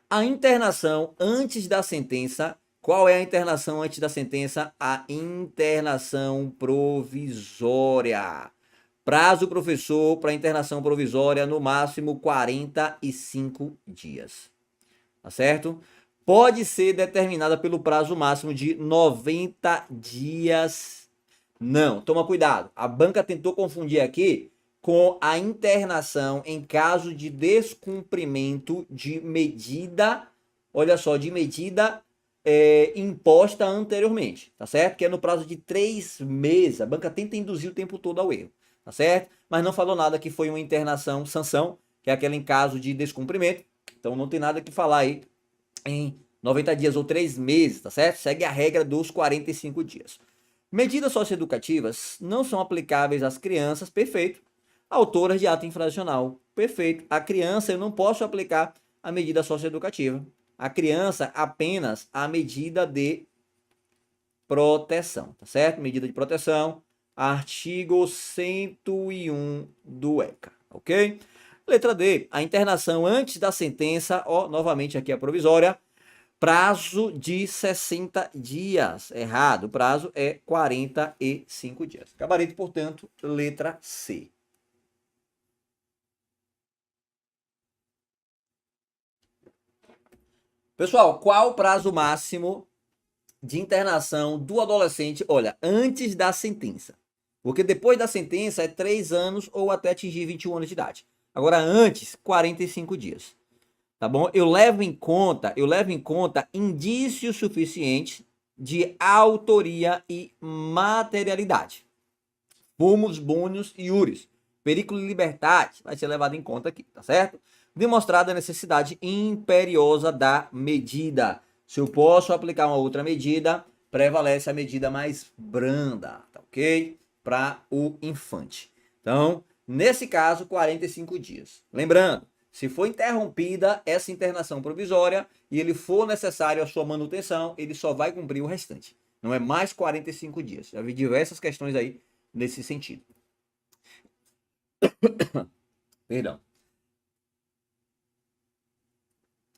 A internação antes da sentença. Qual é a internação antes da sentença? A internação provisória. Prazo, professor, para internação provisória, no máximo 45 dias. Tá certo? Pode ser determinada pelo prazo máximo de 90 dias. Não, toma cuidado. A banca tentou confundir aqui com a internação em caso de descumprimento de medida, olha só, de medida imposta anteriormente, tá certo? Que é no prazo de 3 meses. A banca tenta induzir o tempo todo ao erro, tá certo? Mas não falou nada que foi uma internação, sanção, que é aquela em caso de descumprimento. Então não tem nada que falar aí em 90 dias ou 3 meses, tá certo? Segue a regra dos 45 dias. Medidas socioeducativas não são aplicáveis às crianças, perfeito, autoras de ato infracional, perfeito. A criança eu não posso aplicar a medida socioeducativa. A criança apenas a medida de proteção, tá certo? Medida de proteção, artigo 101 do ECA, ok? Letra D, a internação antes da sentença, ó, novamente aqui a provisória, prazo de 60 dias. Errado, o prazo é 45 dias. Gabarito, portanto, letra C. Pessoal, qual o prazo máximo de internação do adolescente, olha, antes da sentença? Porque depois da sentença é 3 anos ou até atingir 21 anos de idade. Agora, antes, 45 dias. Tá bom? Eu levo em conta indícios suficientes de autoria e materialidade. Fumus, bônus e iuris. Periculo e liberdade vai ser levado em conta aqui, tá certo? Demonstrada a necessidade imperiosa da medida. Se eu posso aplicar uma outra medida, prevalece a medida mais branda, tá ok? Para o infante. Então, nesse caso, 45 dias. Lembrando, se for interrompida essa internação provisória e ele for necessário a sua manutenção, ele só vai cumprir o restante. Não é mais 45 dias. Já vi diversas questões aí nesse sentido. Perdão.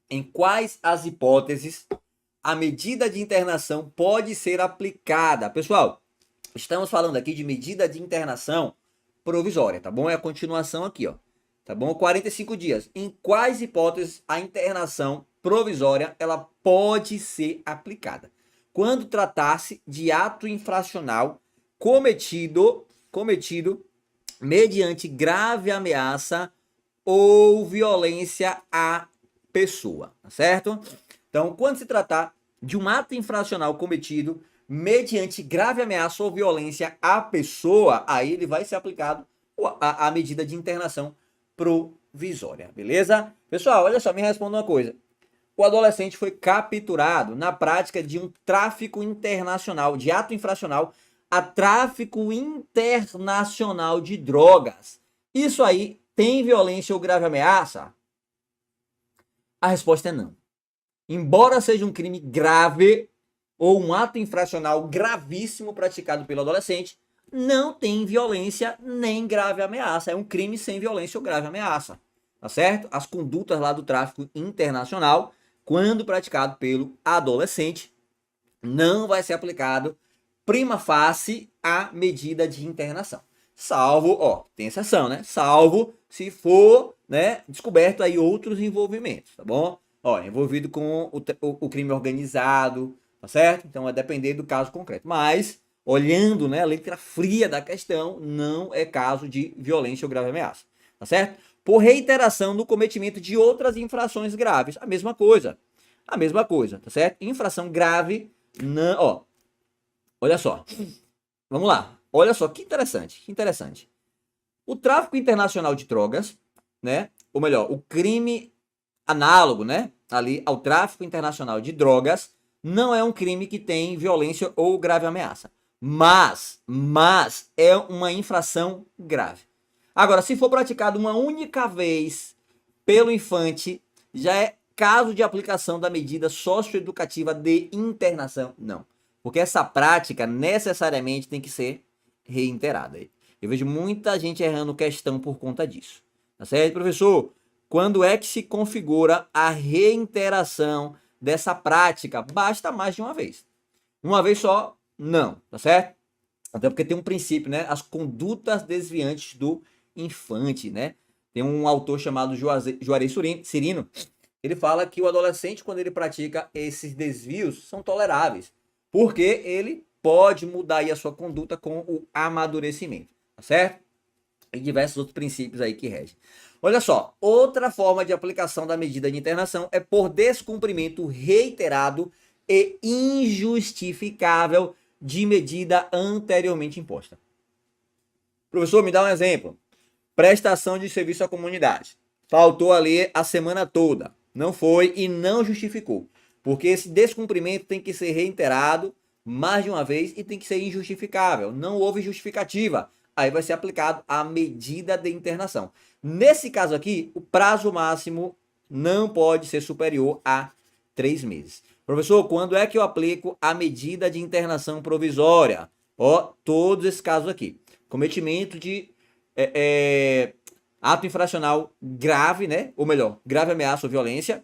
Em quais as hipóteses a medida de internação pode ser aplicada? Pessoal, estamos falando aqui de medida de internação provisória, tá bom? É a continuação aqui, ó. Tá bom? 45 dias. Em quais hipóteses a internação provisória ela pode ser aplicada? Quando tratar-se de ato infracional cometido mediante grave ameaça ou violência à pessoa, tá certo? Então, quando se tratar de um ato infracional cometido mediante grave ameaça ou violência à pessoa, aí ele vai ser aplicado a medida de internação provisória, beleza? Pessoal, olha só, me responda uma coisa. O adolescente foi capturado na prática de um tráfico internacional, de ato infracional a tráfico internacional de drogas. Isso aí tem violência ou grave ameaça? A resposta é não. Embora seja um crime grave ou um ato infracional gravíssimo praticado pelo adolescente, não tem violência nem grave ameaça. É um crime sem violência ou grave ameaça. Tá certo? As condutas lá do tráfico internacional, quando praticado pelo adolescente, não vai ser aplicado prima facie a medida de internação. Salvo, ó, tem exceção, né? Salvo se for, né, descoberto aí outros envolvimentos, tá bom? Ó, envolvido com o crime organizado, tá certo? Então vai depender do caso concreto. Mas, olhando, né, a letra fria da questão, não é caso de violência ou grave ameaça, tá certo? por reiteração no cometimento de outras infrações graves. A mesma coisa. A mesma coisa, tá certo? Infração grave, não, ó. Olha só. Vamos lá. Olha só que interessante, que interessante. O tráfico internacional de drogas, né? Ou melhor, o crime análogo, né? Ali ao tráfico internacional de drogas, não é um crime que tem violência ou grave ameaça. Mas é uma infração grave. Agora, se for praticado uma única vez pelo infante, já é caso de aplicação da medida socioeducativa de internação. Não. Porque essa prática necessariamente tem que ser reiterada. Eu vejo muita gente errando questão por conta disso. Tá certo, professor? Quando é que se configura a reiteração dessa prática? Basta mais de uma vez. Uma vez só, não, tá certo? Até porque tem um princípio, né? As condutas desviantes do infante, né? Tem um autor chamado Juarez Cirino. Ele fala que o adolescente, quando ele pratica esses desvios, são toleráveis. Porque ele pode mudar aí a sua conduta com o amadurecimento, tá certo? E diversos outros princípios aí que regem. Olha só, outra forma de aplicação da medida de internação é por descumprimento reiterado e injustificável de medida anteriormente imposta. Professor, me dá um exemplo. Prestação de serviço à comunidade. Faltou ali a semana toda. Não foi e não justificou. Porque esse descumprimento tem que ser reiterado mais de uma vez e tem que ser injustificável. Não houve justificativa. Aí vai ser aplicado a medida de internação. Nesse caso aqui, o prazo máximo não pode ser superior a 3 meses. Professor, quando é que eu aplico a medida de internação provisória? Ó, todos esses casos aqui. Cometimento de ato infracional grave, né? Ou melhor, grave ameaça ou violência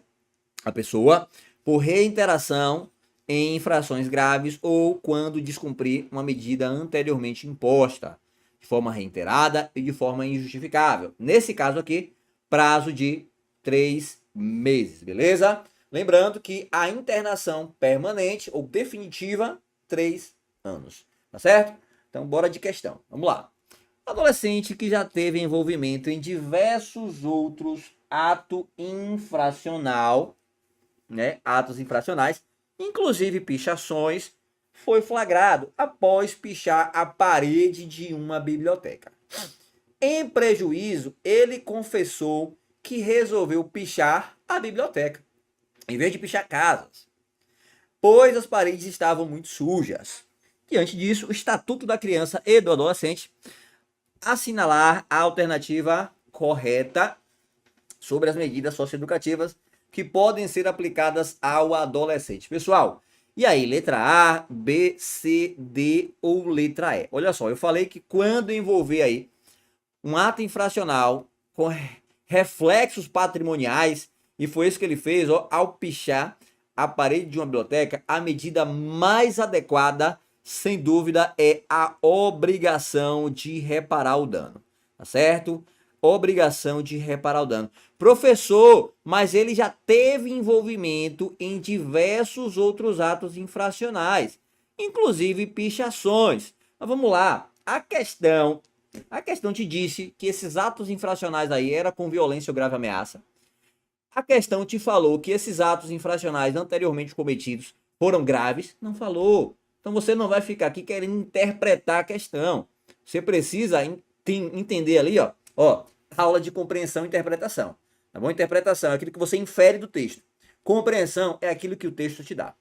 à pessoa por reiteração em infrações graves ou quando descumprir uma medida anteriormente imposta de forma reiterada e de forma injustificável. Nesse caso aqui, prazo de 3 meses, beleza? Lembrando que a internação permanente ou definitiva, 3 anos, tá certo? Então, bora de questão. Vamos lá. Adolescente que já teve envolvimento em diversos outros atos infracional, né? Atos infracionais, inclusive pichações, foi flagrado após pichar a parede de uma biblioteca. Em prejuízo, ele confessou que resolveu pichar a biblioteca, em vez de pichar casas, pois as paredes estavam muito sujas. Diante disso, o Estatuto da Criança e do Adolescente assinalar a alternativa correta sobre as medidas socioeducativas que podem ser aplicadas ao adolescente. Pessoal, e aí, letra A, B, C, D ou letra E? Olha só, eu falei que quando envolver aí um ato infracional com reflexos patrimoniais, e foi isso que ele fez, ó, ao pichar a parede de uma biblioteca, a medida mais adequada, sem dúvida, é a obrigação de reparar o dano, tá certo? Obrigação de reparar o dano. Professor, mas ele já teve envolvimento em diversos outros atos infracionais, inclusive pichações. Mas vamos lá, a questão te disse que esses atos infracionais aí eram com violência ou grave ameaça. A questão te falou que esses atos infracionais anteriormente cometidos foram graves. Não falou. Então você não vai ficar aqui querendo interpretar a questão. Você precisa entender ali, ó, aula de compreensão e interpretação. Tá bom? Interpretação é aquilo que você infere do texto. Compreensão é aquilo que o texto te dá.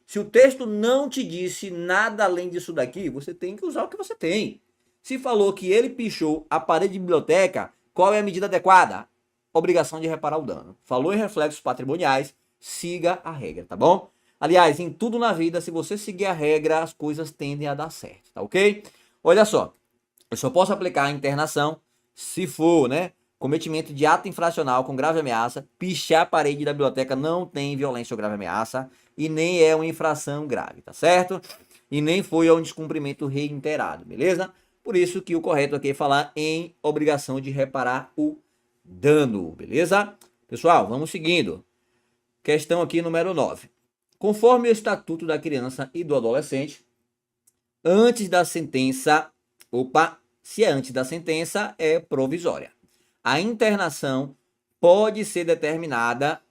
Se o texto não te disse nada além disso daqui, você tem que usar o que você tem. Se falou que ele pichou a parede de biblioteca, qual é a medida adequada? Obrigação de reparar o dano. Falou em reflexos patrimoniais, siga a regra, tá bom? Aliás, em tudo na vida, se você seguir a regra, as coisas tendem a dar certo, tá ok? Olha só, eu só posso aplicar a internação se for, né, cometimento de ato infracional com grave ameaça, pichar a parede da biblioteca não tem violência ou grave ameaça e nem é uma infração grave, tá certo? E nem foi um descumprimento reiterado, beleza? Por isso que o correto aqui é falar em obrigação de reparar o dano, beleza? Pessoal, vamos seguindo. Questão aqui número 9. Conforme o Estatuto da Criança e do Adolescente, antes da sentença, se é antes da sentença, é provisória. A internação pode ser determinada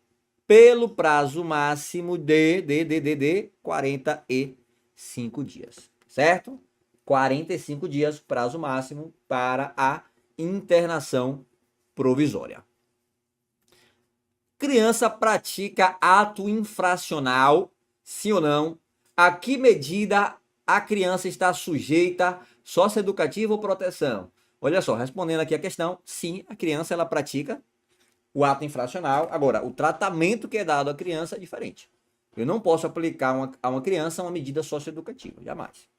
pelo prazo máximo de 45 dias, certo? 45 dias, prazo máximo para a internação provisória. Criança pratica ato infracional, sim ou não? A que medida a criança está sujeita, socioeducativa ou proteção? Olha só, respondendo aqui a questão, sim, a criança ela pratica o ato infracional. Agora, o tratamento que é dado à criança é diferente. Eu não posso aplicar a uma criança uma medida socioeducativa, jamais.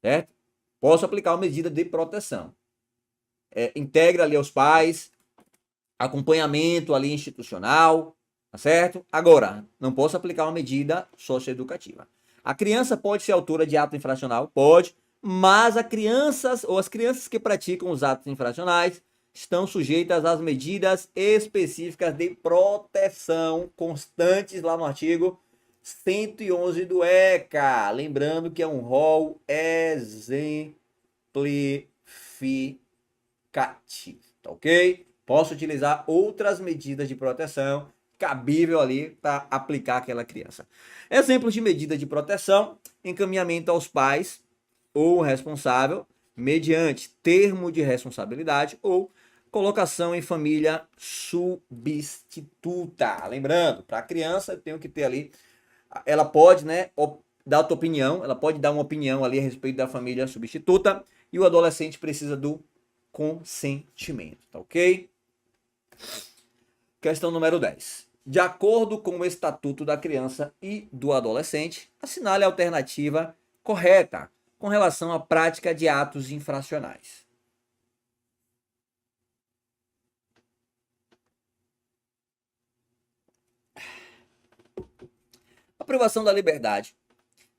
Certo? Posso aplicar uma medida de proteção. Integra ali aos pais, acompanhamento ali institucional, tá certo? Agora, não posso aplicar uma medida socioeducativa. A criança pode ser autora de ato infracional? Pode, mas as crianças que praticam os atos infracionais estão sujeitas às medidas específicas de proteção constantes lá no artigo 111 do ECA. Lembrando que é um rol exemplificativo, tá ok? Posso utilizar outras medidas de proteção cabível ali para aplicar aquela criança. Exemplos de medida de proteção: encaminhamento aos pais ou responsável mediante termo de responsabilidade ou colocação em família substituta. Lembrando, para a criança eu tenho que ter ali, ela pode, né, dar a tua opinião, ela pode dar uma opinião ali a respeito da família substituta, e o adolescente precisa do consentimento, tá ok? Questão número 10. De acordo com o Estatuto da Criança e do Adolescente, assinale a alternativa correta com relação à prática de atos infracionais. A privação da liberdade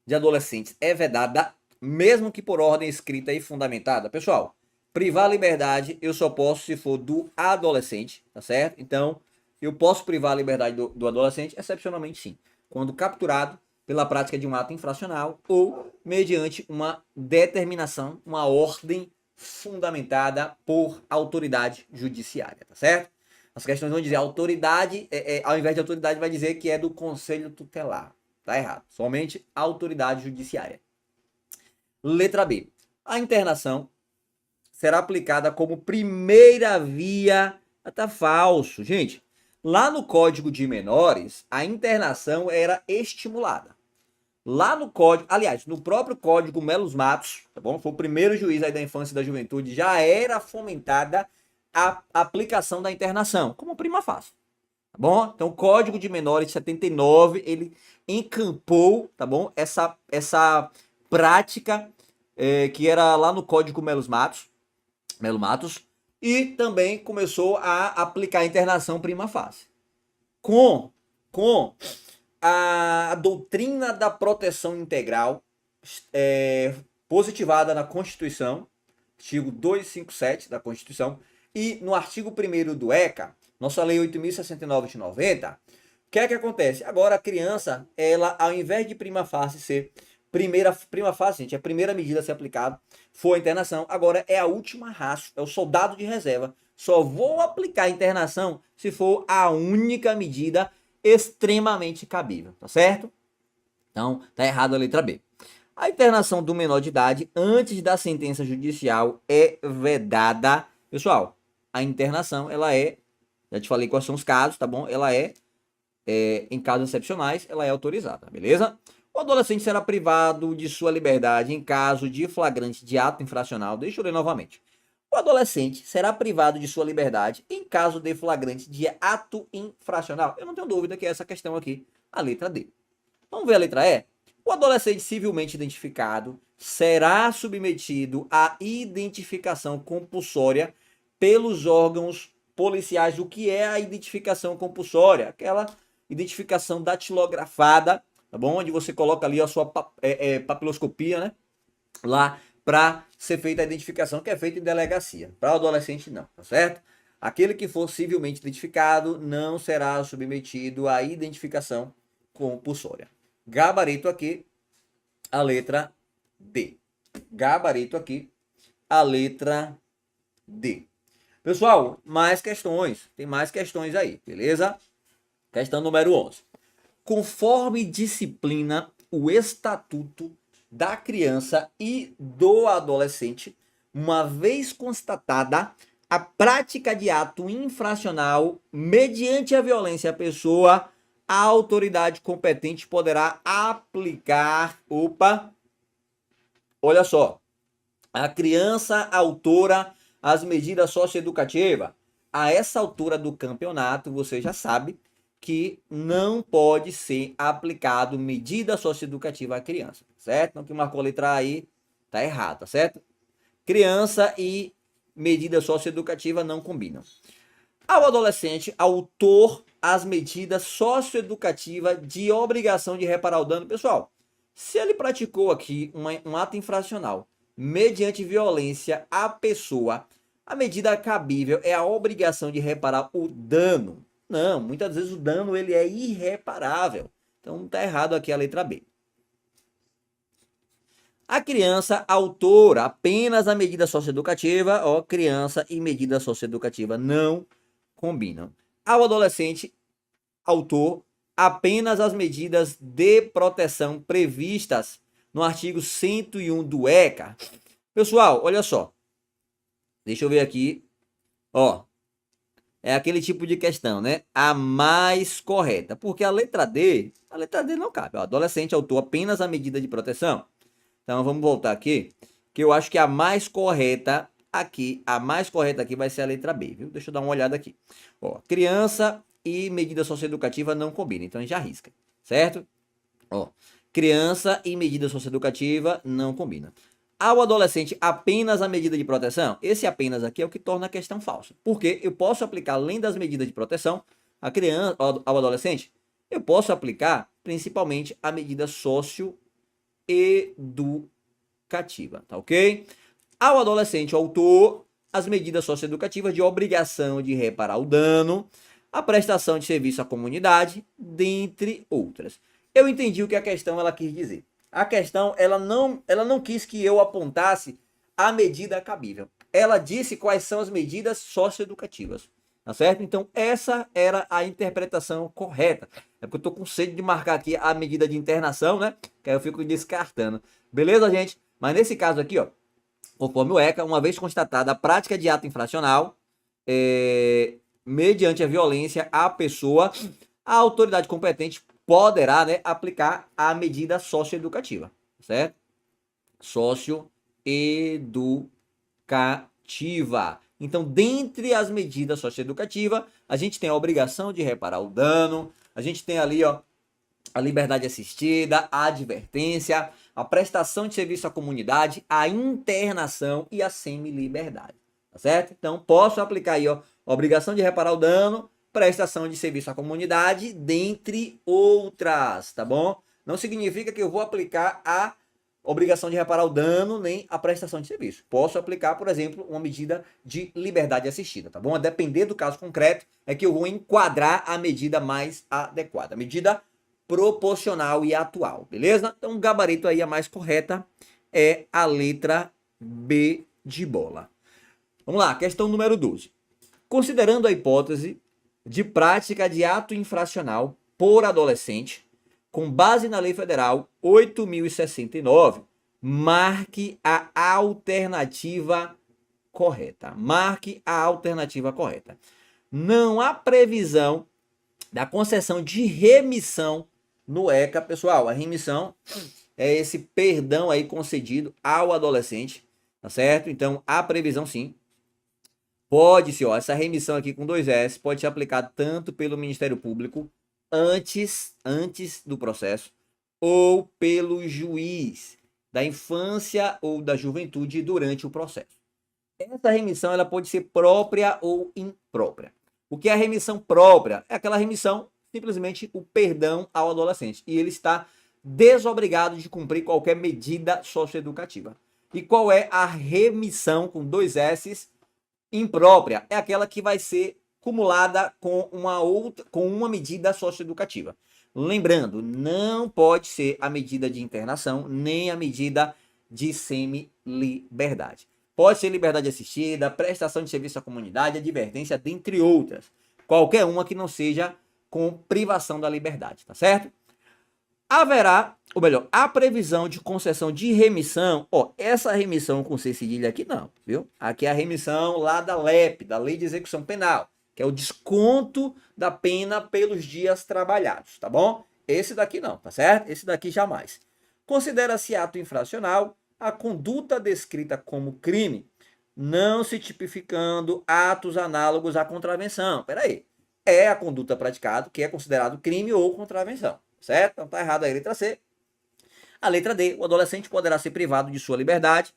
de adolescentes é vedada, mesmo que por ordem escrita e fundamentada. Pessoal, privar a liberdade eu só posso se for do adolescente, tá certo? Então, eu posso privar a liberdade do adolescente, excepcionalmente sim, quando capturado pela prática de um ato infracional ou mediante uma determinação, uma ordem fundamentada por autoridade judiciária, tá certo? As questões vão dizer autoridade, ao invés de autoridade vai dizer que é do conselho tutelar. Tá errado. Somente autoridade judiciária. Letra B. A internação será aplicada como primeira via. Tá falso. Gente, lá no Código de Menores, a internação era estimulada. Lá no código, aliás, no próprio Código Melos Matos, tá bom? Foi o primeiro juiz aí da infância e da juventude, já era fomentada a aplicação da internação, como prima facie. Tá bom? Então, o Código de Menores de 79, ele encampou, tá bom? Essa prática que era lá no Código Melo Matos, e também começou a aplicar a internação prima facie. Com a doutrina da proteção integral positivada na Constituição, artigo 257 da Constituição, e no artigo 1º do ECA, nossa lei 8.069 de 90, o que é que acontece? Agora a criança, ela, ao invés de prima facie ser prima facie, gente, a primeira medida a ser aplicada foi a internação, agora é a última raça, é o soldado de reserva. Só vou aplicar a internação se for a única medida extremamente cabível, tá certo? Então, tá errado a letra B. A internação do menor de idade antes da sentença judicial é vedada. Pessoal, a internação, ela já te falei quais são os casos, tá bom? Ela em casos excepcionais, ela é autorizada, beleza? O adolescente será privado de sua liberdade em caso de flagrante de ato infracional. Deixa eu ler novamente. O adolescente será privado de sua liberdade em caso de flagrante de ato infracional. Eu não tenho dúvida que é essa questão aqui, a letra D. Vamos ver a letra E? O adolescente civilmente identificado será submetido à identificação compulsória pelos órgãos policiais. O que é a identificação compulsória? Aquela identificação datilografada, tá bom? Onde você coloca ali a sua papiloscopia, né? Lá para ser feita a identificação, que é feita em delegacia. Para o adolescente não, tá certo? Aquele que for civilmente identificado não será submetido à identificação compulsória. Gabarito aqui, a letra D. Gabarito aqui, a letra D. Pessoal, mais questões. Tem mais questões aí, beleza? Questão número 11. Conforme disciplina o Estatuto da Criança e do Adolescente, uma vez constatada a prática de ato infracional mediante a violência à pessoa, a autoridade competente poderá aplicar, olha só, a criança autora as medidas socioeducativas. A essa altura do campeonato, você já sabe que não pode ser aplicado medida socioeducativa à criança, certo? Então, que marcou a letra A aí, tá errado, tá certo? Criança e medida socioeducativa não combinam. Ao adolescente, autor, as medidas socioeducativas de obrigação de reparar o dano. Pessoal, se ele praticou aqui um ato infracional mediante violência à pessoa, a medida cabível é a obrigação de reparar o dano. Não, muitas vezes o dano ele é irreparável. Então tá errado aqui a letra B. A criança autora apenas a medida socioeducativa, criança e medida socioeducativa não combinam. Ao adolescente autor apenas as medidas de proteção previstas no artigo 101 do ECA. Pessoal, olha só. Deixa eu ver aqui. É aquele tipo de questão, né? A mais correta. Porque a letra D não cabe. Adolescente autor apenas a medida de proteção. Então vamos voltar aqui, que eu acho que a mais correta aqui vai ser a letra B, viu? Deixa eu dar uma olhada aqui. Criança e medida socioeducativa não combinam, então a gente já arrisca, certo? Criança e medida socioeducativa não combinam. Ao adolescente, apenas a medida de proteção? Esse apenas aqui é o que torna a questão falsa. Porque eu posso aplicar, além das medidas de proteção, à criança, ao adolescente, eu posso aplicar principalmente a medida socioeducativa, tá ok? Ao adolescente, autor, as medidas socioeducativas de obrigação de reparar o dano, a prestação de serviço à comunidade, dentre outras. Eu entendi o que a questão ela quis dizer. A questão ela não quis que eu apontasse a medida cabível. Ela disse quais são as medidas socioeducativas, tá certo? Então essa era a interpretação correta. É porque eu tô com sede de marcar aqui a medida de internação, né? Que aí eu fico descartando. Beleza, gente? Mas nesse caso aqui, conforme o ECA, uma vez constatada a prática de ato infracional, mediante a violência à pessoa, a autoridade competente poderá, né, aplicar a medida socioeducativa, certo? Socioeducativa. Então, dentre as medidas socioeducativas, a gente tem a obrigação de reparar o dano, a gente tem ali, a liberdade assistida, a advertência, a prestação de serviço à comunidade, a internação e a semi-liberdade, tá certo? Então, posso aplicar aí, obrigação de reparar o dano, prestação de serviço à comunidade, dentre outras, tá bom? Não significa que eu vou aplicar a obrigação de reparar o dano, nem a prestação de serviço. Posso aplicar, por exemplo, uma medida de liberdade assistida, tá bom? A depender do caso concreto, é que eu vou enquadrar a medida mais adequada. Medida proporcional e atual, beleza? Então, o gabarito aí, a mais correta é a letra B de bola. Vamos lá, questão número 12. Considerando a hipótese de prática de ato infracional por adolescente, com base na Lei Federal 8.069, marque a alternativa correta. Marque a alternativa correta. Não há previsão da concessão de remissão no ECA, pessoal. A remissão é esse perdão aí concedido ao adolescente, tá certo? Então, há previsão sim. Pode-se, essa remissão aqui com 2 S pode ser aplicada tanto pelo Ministério Público antes do processo ou pelo juiz da infância ou da juventude durante o processo. Essa remissão ela pode ser própria ou imprópria. O que é a remissão própria? É aquela remissão, simplesmente o perdão ao adolescente. E ele está desobrigado de cumprir qualquer medida socioeducativa. E qual é a remissão com 2 S's? Imprópria é aquela que vai ser cumulada com uma medida socioeducativa. Lembrando, não pode ser a medida de internação nem a medida de semi-liberdade. Pode ser liberdade assistida, prestação de serviço à comunidade, advertência, dentre outras. Qualquer uma que não seja com privação da liberdade, tá certo? Haverá, ou melhor, a previsão de concessão de remissão. Ó, essa remissão com C cedilha aqui não, viu? Aqui é a remissão lá da LEP, da Lei de Execução Penal, que é o desconto da pena pelos dias trabalhados, tá bom? Esse daqui não, tá certo? Esse daqui jamais. Considera-se ato infracional a conduta descrita como crime, não se tipificando atos análogos à contravenção. Peraí, é a conduta praticada que é considerado crime ou contravenção, certo? Então tá errado aí a letra C. A letra D, o adolescente poderá ser privado de sua liberdade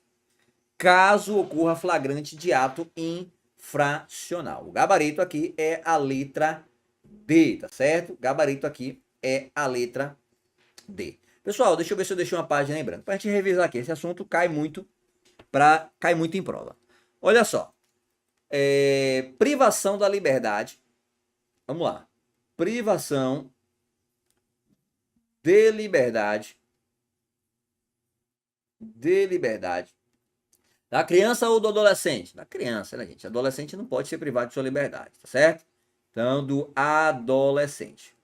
caso ocorra flagrante de ato infracional. O gabarito aqui é a letra D, tá certo? O gabarito aqui é a letra D. Pessoal, deixa eu ver se eu deixei uma página em branco. Para a gente revisar aqui, esse assunto cai muito em prova. Olha só. Privação da liberdade. Vamos lá. Privação de liberdade. Da criança ou do adolescente? Da criança, né, gente? Adolescente não pode ser privado de sua liberdade, tá certo? Então, do adolescente.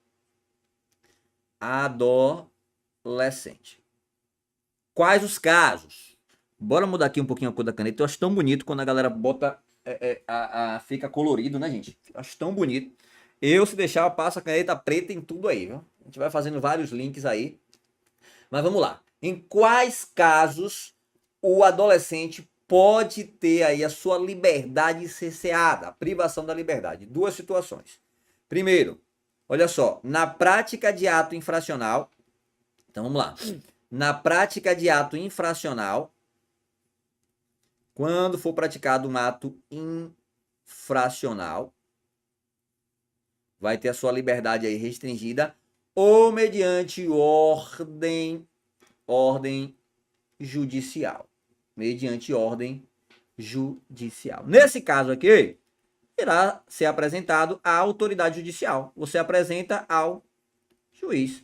Quais os casos? Bora mudar aqui um pouquinho a cor da caneta. Eu acho tão bonito quando a galera bota, fica colorido, né, gente? Eu acho tão bonito. Eu, se deixar, eu passo a caneta preta em tudo aí, viu? A gente vai fazendo vários links aí. Mas vamos lá. Em quais casos o adolescente pode ter aí a sua liberdade cerceada, a privação da liberdade? Duas situações. Primeiro, olha só, na prática de ato infracional. Então vamos lá. Na prática de ato infracional, quando for praticado um ato infracional, vai ter a sua liberdade aí restringida ou mediante ordem judicial. Mediante ordem judicial. Nesse caso aqui, irá ser apresentado à autoridade judicial. Você apresenta ao juiz,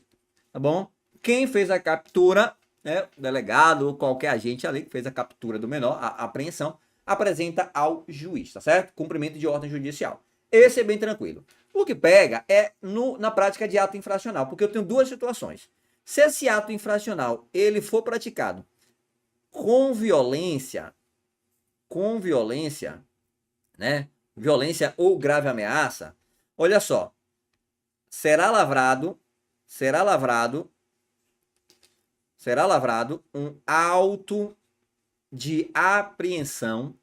tá bom? Quem fez a captura, né, o delegado ou qualquer agente ali que fez a captura do menor, a apreensão, apresenta ao juiz, tá certo? Cumprimento de ordem judicial. Esse é bem tranquilo. O que pega é na prática de ato infracional, porque eu tenho duas situações. Se esse ato infracional ele for praticado com violência, né? Violência ou grave ameaça, olha só, será lavrado um auto de apreensão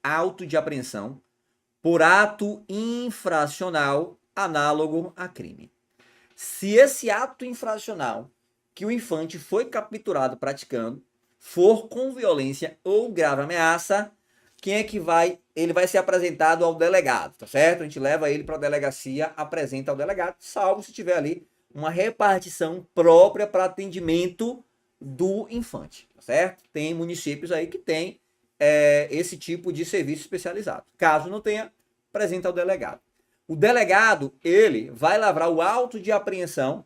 por ato infracional análogo a crime. Se esse ato infracional que o infante foi capturado praticando for com violência ou grave ameaça, quem é que vai? Ele vai ser apresentado ao delegado, tá certo? A gente leva ele para a delegacia, apresenta ao delegado, salvo se tiver ali uma repartição própria para atendimento do infante, tá certo? Tem municípios aí que tem esse tipo de serviço especializado. Caso não tenha, apresenta ao delegado. O delegado, ele vai lavrar o auto de apreensão.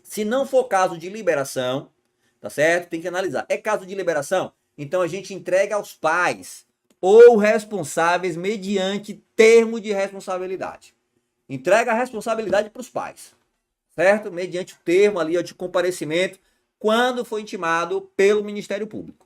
Se não for caso de liberação, tá certo? Tem que analisar. É caso de liberação? Então a gente entrega aos pais ou responsáveis mediante termo de responsabilidade. Entrega a responsabilidade para os pais, certo? Mediante o termo ali de comparecimento, quando for intimado pelo Ministério Público.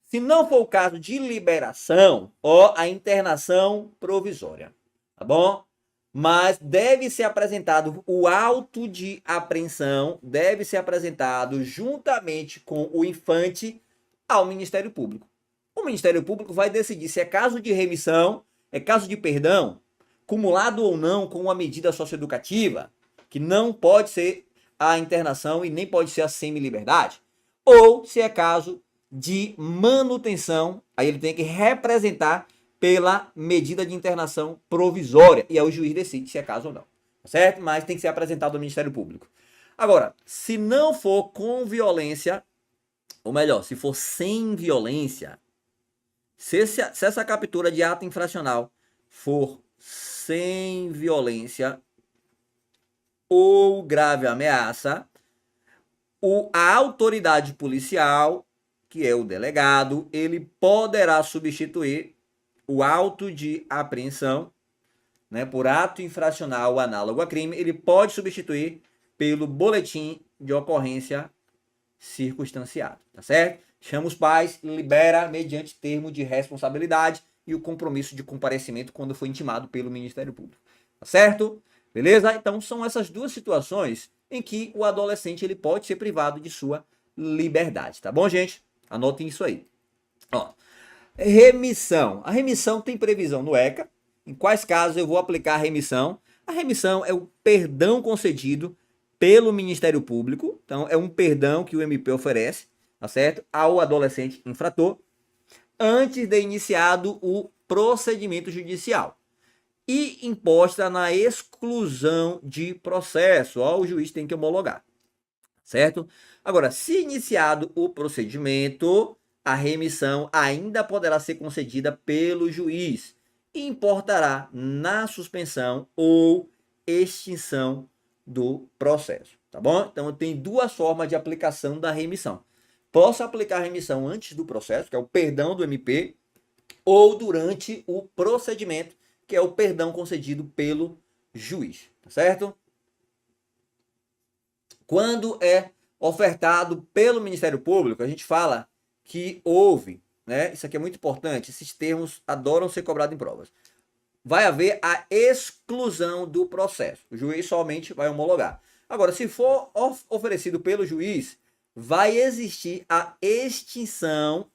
Se não for o caso de liberação, a internação provisória, tá bom? Mas deve ser apresentado o auto de apreensão, deve ser apresentado juntamente com o infante ao Ministério Público. O Ministério Público vai decidir se é caso de remissão, é caso de perdão, cumulado ou não com uma medida socioeducativa, que não pode ser a internação e nem pode ser a semi-liberdade, ou se é caso de manutenção, aí ele tem que representar pela medida de internação provisória, e aí o juiz decide se é caso ou não, certo? Mas tem que ser apresentado ao Ministério Público. Agora, se não for com violência, ou melhor, se for sem violência, se essa captura de ato infracional for sem violência ou grave ameaça, a autoridade policial que é o delegado, ele poderá substituir o auto de apreensão, né, por ato infracional análogo a crime, ele pode substituir pelo boletim de ocorrência circunstanciado, tá certo? Chama os pais, libera mediante termo de responsabilidade e o compromisso de comparecimento quando for intimado pelo Ministério Público, tá certo? Beleza? Então são essas duas situações em que o adolescente ele pode ser privado de sua liberdade, tá bom, gente? Anotem isso aí. Ó, remissão. A remissão tem previsão no ECA. Em quais casos eu vou aplicar a remissão? A remissão é o perdão concedido pelo Ministério Público. Então, é um perdão que o MP oferece, tá certo? Ao adolescente infrator, antes de iniciado o procedimento judicial. E imposta na exclusão de processo. Ó, o juiz tem que homologar, certo? Agora, se iniciado o procedimento, a remissão ainda poderá ser concedida pelo juiz e importará na suspensão ou extinção do processo, tá bom? Então, tem duas formas de aplicação da remissão. Posso aplicar a remissão antes do processo, que é o perdão do MP, ou durante o procedimento, que é o perdão concedido pelo juiz, tá certo? Quando é ofertado pelo Ministério Público, a gente fala que houve, né? Isso aqui é muito importante, esses termos adoram ser cobrados em provas. Vai haver a exclusão do processo. O juiz somente vai homologar. Agora, se for oferecido pelo juiz, vai existir a extinção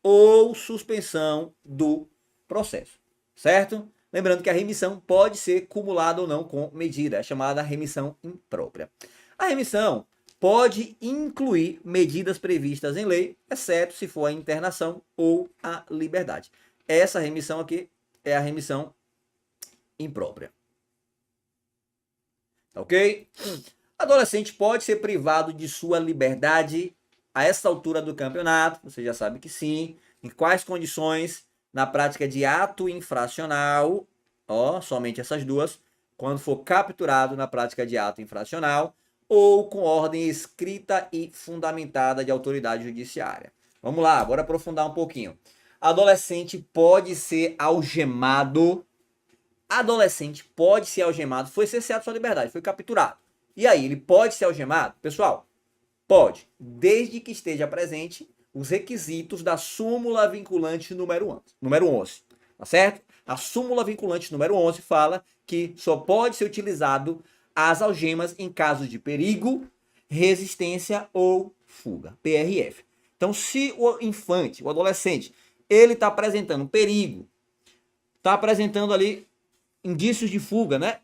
ou suspensão do processo, certo? Lembrando que a remissão pode ser cumulada ou não com medida, é chamada remissão imprópria. A remissão pode incluir medidas previstas em lei, exceto se for a internação ou a liberdade. Essa remissão aqui é a remissão imprópria. Ok? Adolescente pode ser privado de sua liberdade a essa altura do campeonato, você já sabe que sim. Em quais condições? Na prática de ato infracional, ó, somente essas duas, quando for capturado na prática de ato infracional, ou com ordem escrita e fundamentada de autoridade judiciária. Vamos lá, bora aprofundar um pouquinho. Adolescente pode ser algemado. Adolescente pode ser algemado, foi cerceado sua liberdade, foi capturado. E aí, ele pode ser algemado? Pessoal, pode, desde que esteja presente os requisitos da súmula vinculante número 11, tá certo? A súmula vinculante número 11 fala que só pode ser utilizado as algemas em caso de perigo, resistência ou fuga, PRF. Então, se o infante, o adolescente, ele está apresentando perigo, está apresentando ali indícios de fuga, né?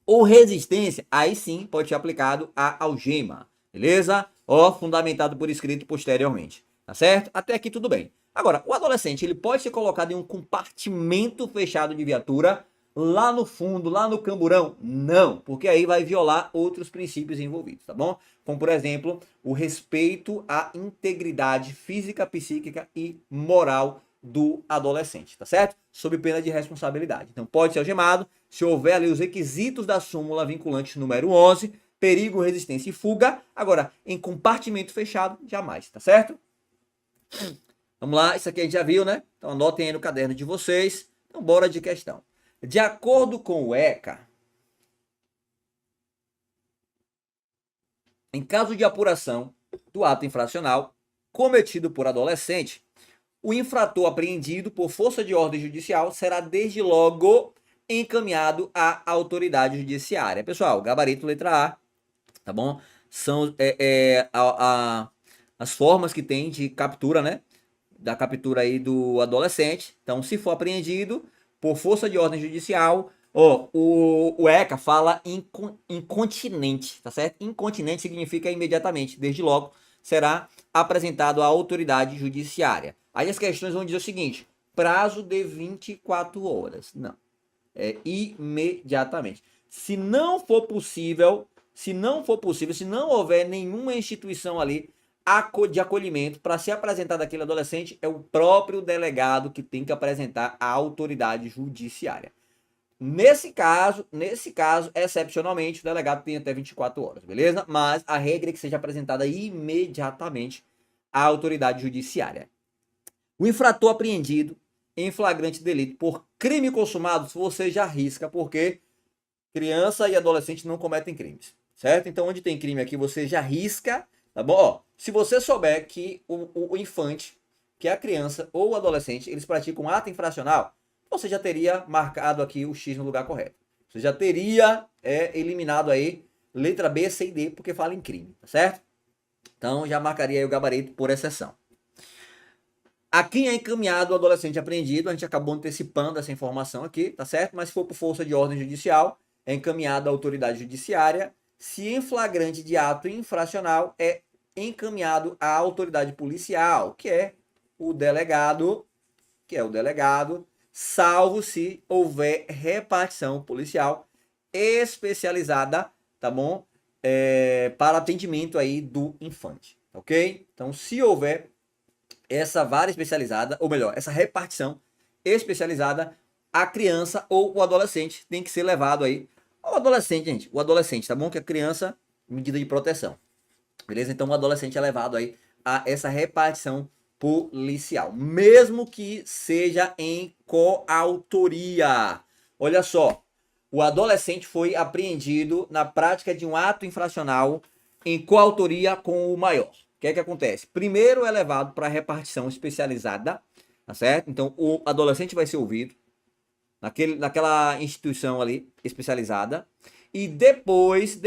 Ou resistência, aí sim pode ser aplicado a algema, beleza? Ó, fundamentado por escrito posteriormente, tá certo? Até aqui tudo bem. Agora, o adolescente, ele pode ser colocado em um compartimento fechado de viatura, lá no fundo, lá no camburão? Não, porque aí vai violar outros princípios envolvidos, tá bom? Como, por exemplo, o respeito à integridade física, psíquica e moral do adolescente, tá certo? Sob pena de responsabilidade. Então, pode ser algemado se houver ali os requisitos da súmula vinculante número 11, perigo, resistência e fuga. Agora, em compartimento fechado, jamais, tá certo? Vamos lá, isso aqui a gente já viu, né? Então, anotem aí no caderno de vocês. Então, bora de questão. De acordo com o ECA, em caso de apuração do ato infracional cometido por adolescente, o infrator apreendido por força de ordem judicial será desde logo encaminhado à autoridade judiciária. Pessoal, gabarito letra A, tá bom? São as formas que tem de captura, né? Da captura aí do adolescente. Então, se for apreendido por força de ordem judicial, ó, o ECA fala incontinente, tá certo? Incontinente significa imediatamente, desde logo, será apresentado à autoridade judiciária. Aí as questões vão dizer o seguinte: prazo de 24 horas. Não. É imediatamente. Se não for possível, se não houver nenhuma instituição ali de acolhimento para se apresentar daquele adolescente, é o próprio delegado que tem que apresentar à autoridade judiciária. Nesse caso, excepcionalmente, o delegado tem até 24 horas, beleza? Mas a regra é que seja apresentada imediatamente à autoridade judiciária. O infrator apreendido em flagrante delito por crime consumado, você já risca, porque criança e adolescente não cometem crimes, certo? Então, onde tem crime aqui, você já risca, tá bom? Ó, se você souber que o infante, que é a criança ou o adolescente, eles praticam ato infracional, você já teria marcado aqui o X no lugar correto. Você já teria eliminado aí letra B, C e D, porque fala em crime, tá certo? Então, já marcaria aí o gabarito por exceção. A quem é encaminhado o adolescente apreendido, a gente acabou antecipando essa informação aqui, tá certo? Mas se for por força de ordem judicial, é encaminhado à autoridade judiciária. Se em flagrante de ato infracional, é encaminhado à autoridade policial, que é o delegado, salvo se houver repartição policial especializada, tá bom? Para atendimento aí do infante, ok? Então, se houver essa vara especializada, ou melhor, essa repartição especializada, a criança ou o adolescente tem que ser levado aí. O adolescente, gente, o adolescente, tá bom? Que a criança, medida de proteção. Beleza? Então o adolescente é levado aí a essa repartição policial, mesmo que seja em coautoria. Olha só, o adolescente foi apreendido na prática de um ato infracional em coautoria com o maior. O que é que acontece? Primeiro é levado para a repartição especializada, tá certo? Então o adolescente vai ser ouvido naquela instituição ali especializada, e depois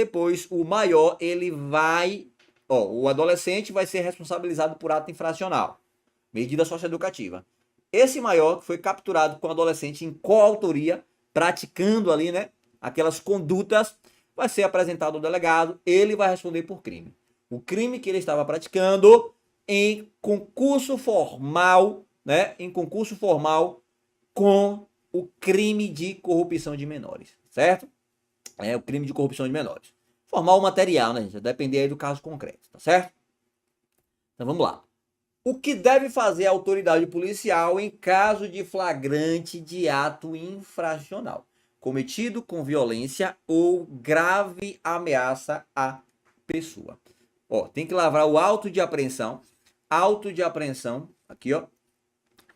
o maior ele vai, o adolescente vai ser responsabilizado por ato infracional, medida socioeducativa. Esse maior que foi capturado com o adolescente em coautoria, praticando ali, né, aquelas condutas, vai ser apresentado ao delegado, ele vai responder por crime. O crime que ele estava praticando em concurso formal, né, com o crime de corrupção de menores, certo? O crime de corrupção de menores. Formal ou material, né, gente? Vai depender aí do caso concreto, tá certo? Então vamos lá. O que deve fazer a autoridade policial em caso de flagrante de ato infracional cometido com violência ou grave ameaça à pessoa? Tem que lavrar o auto de apreensão, aqui,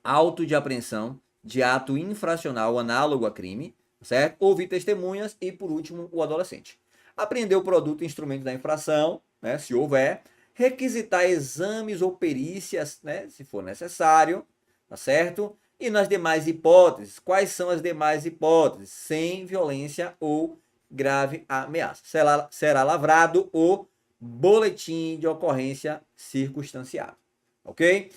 auto de apreensão de ato infracional análogo a crime, certo? Ouvir testemunhas e, por último, o adolescente. Apreender o produto e instrumento da infração, né, se houver. Requisitar exames ou perícias, né, se for necessário, tá certo? E nas demais hipóteses, quais são as demais hipóteses? Sem violência ou grave ameaça. Será lavrado o boletim de ocorrência circunstanciado, ok?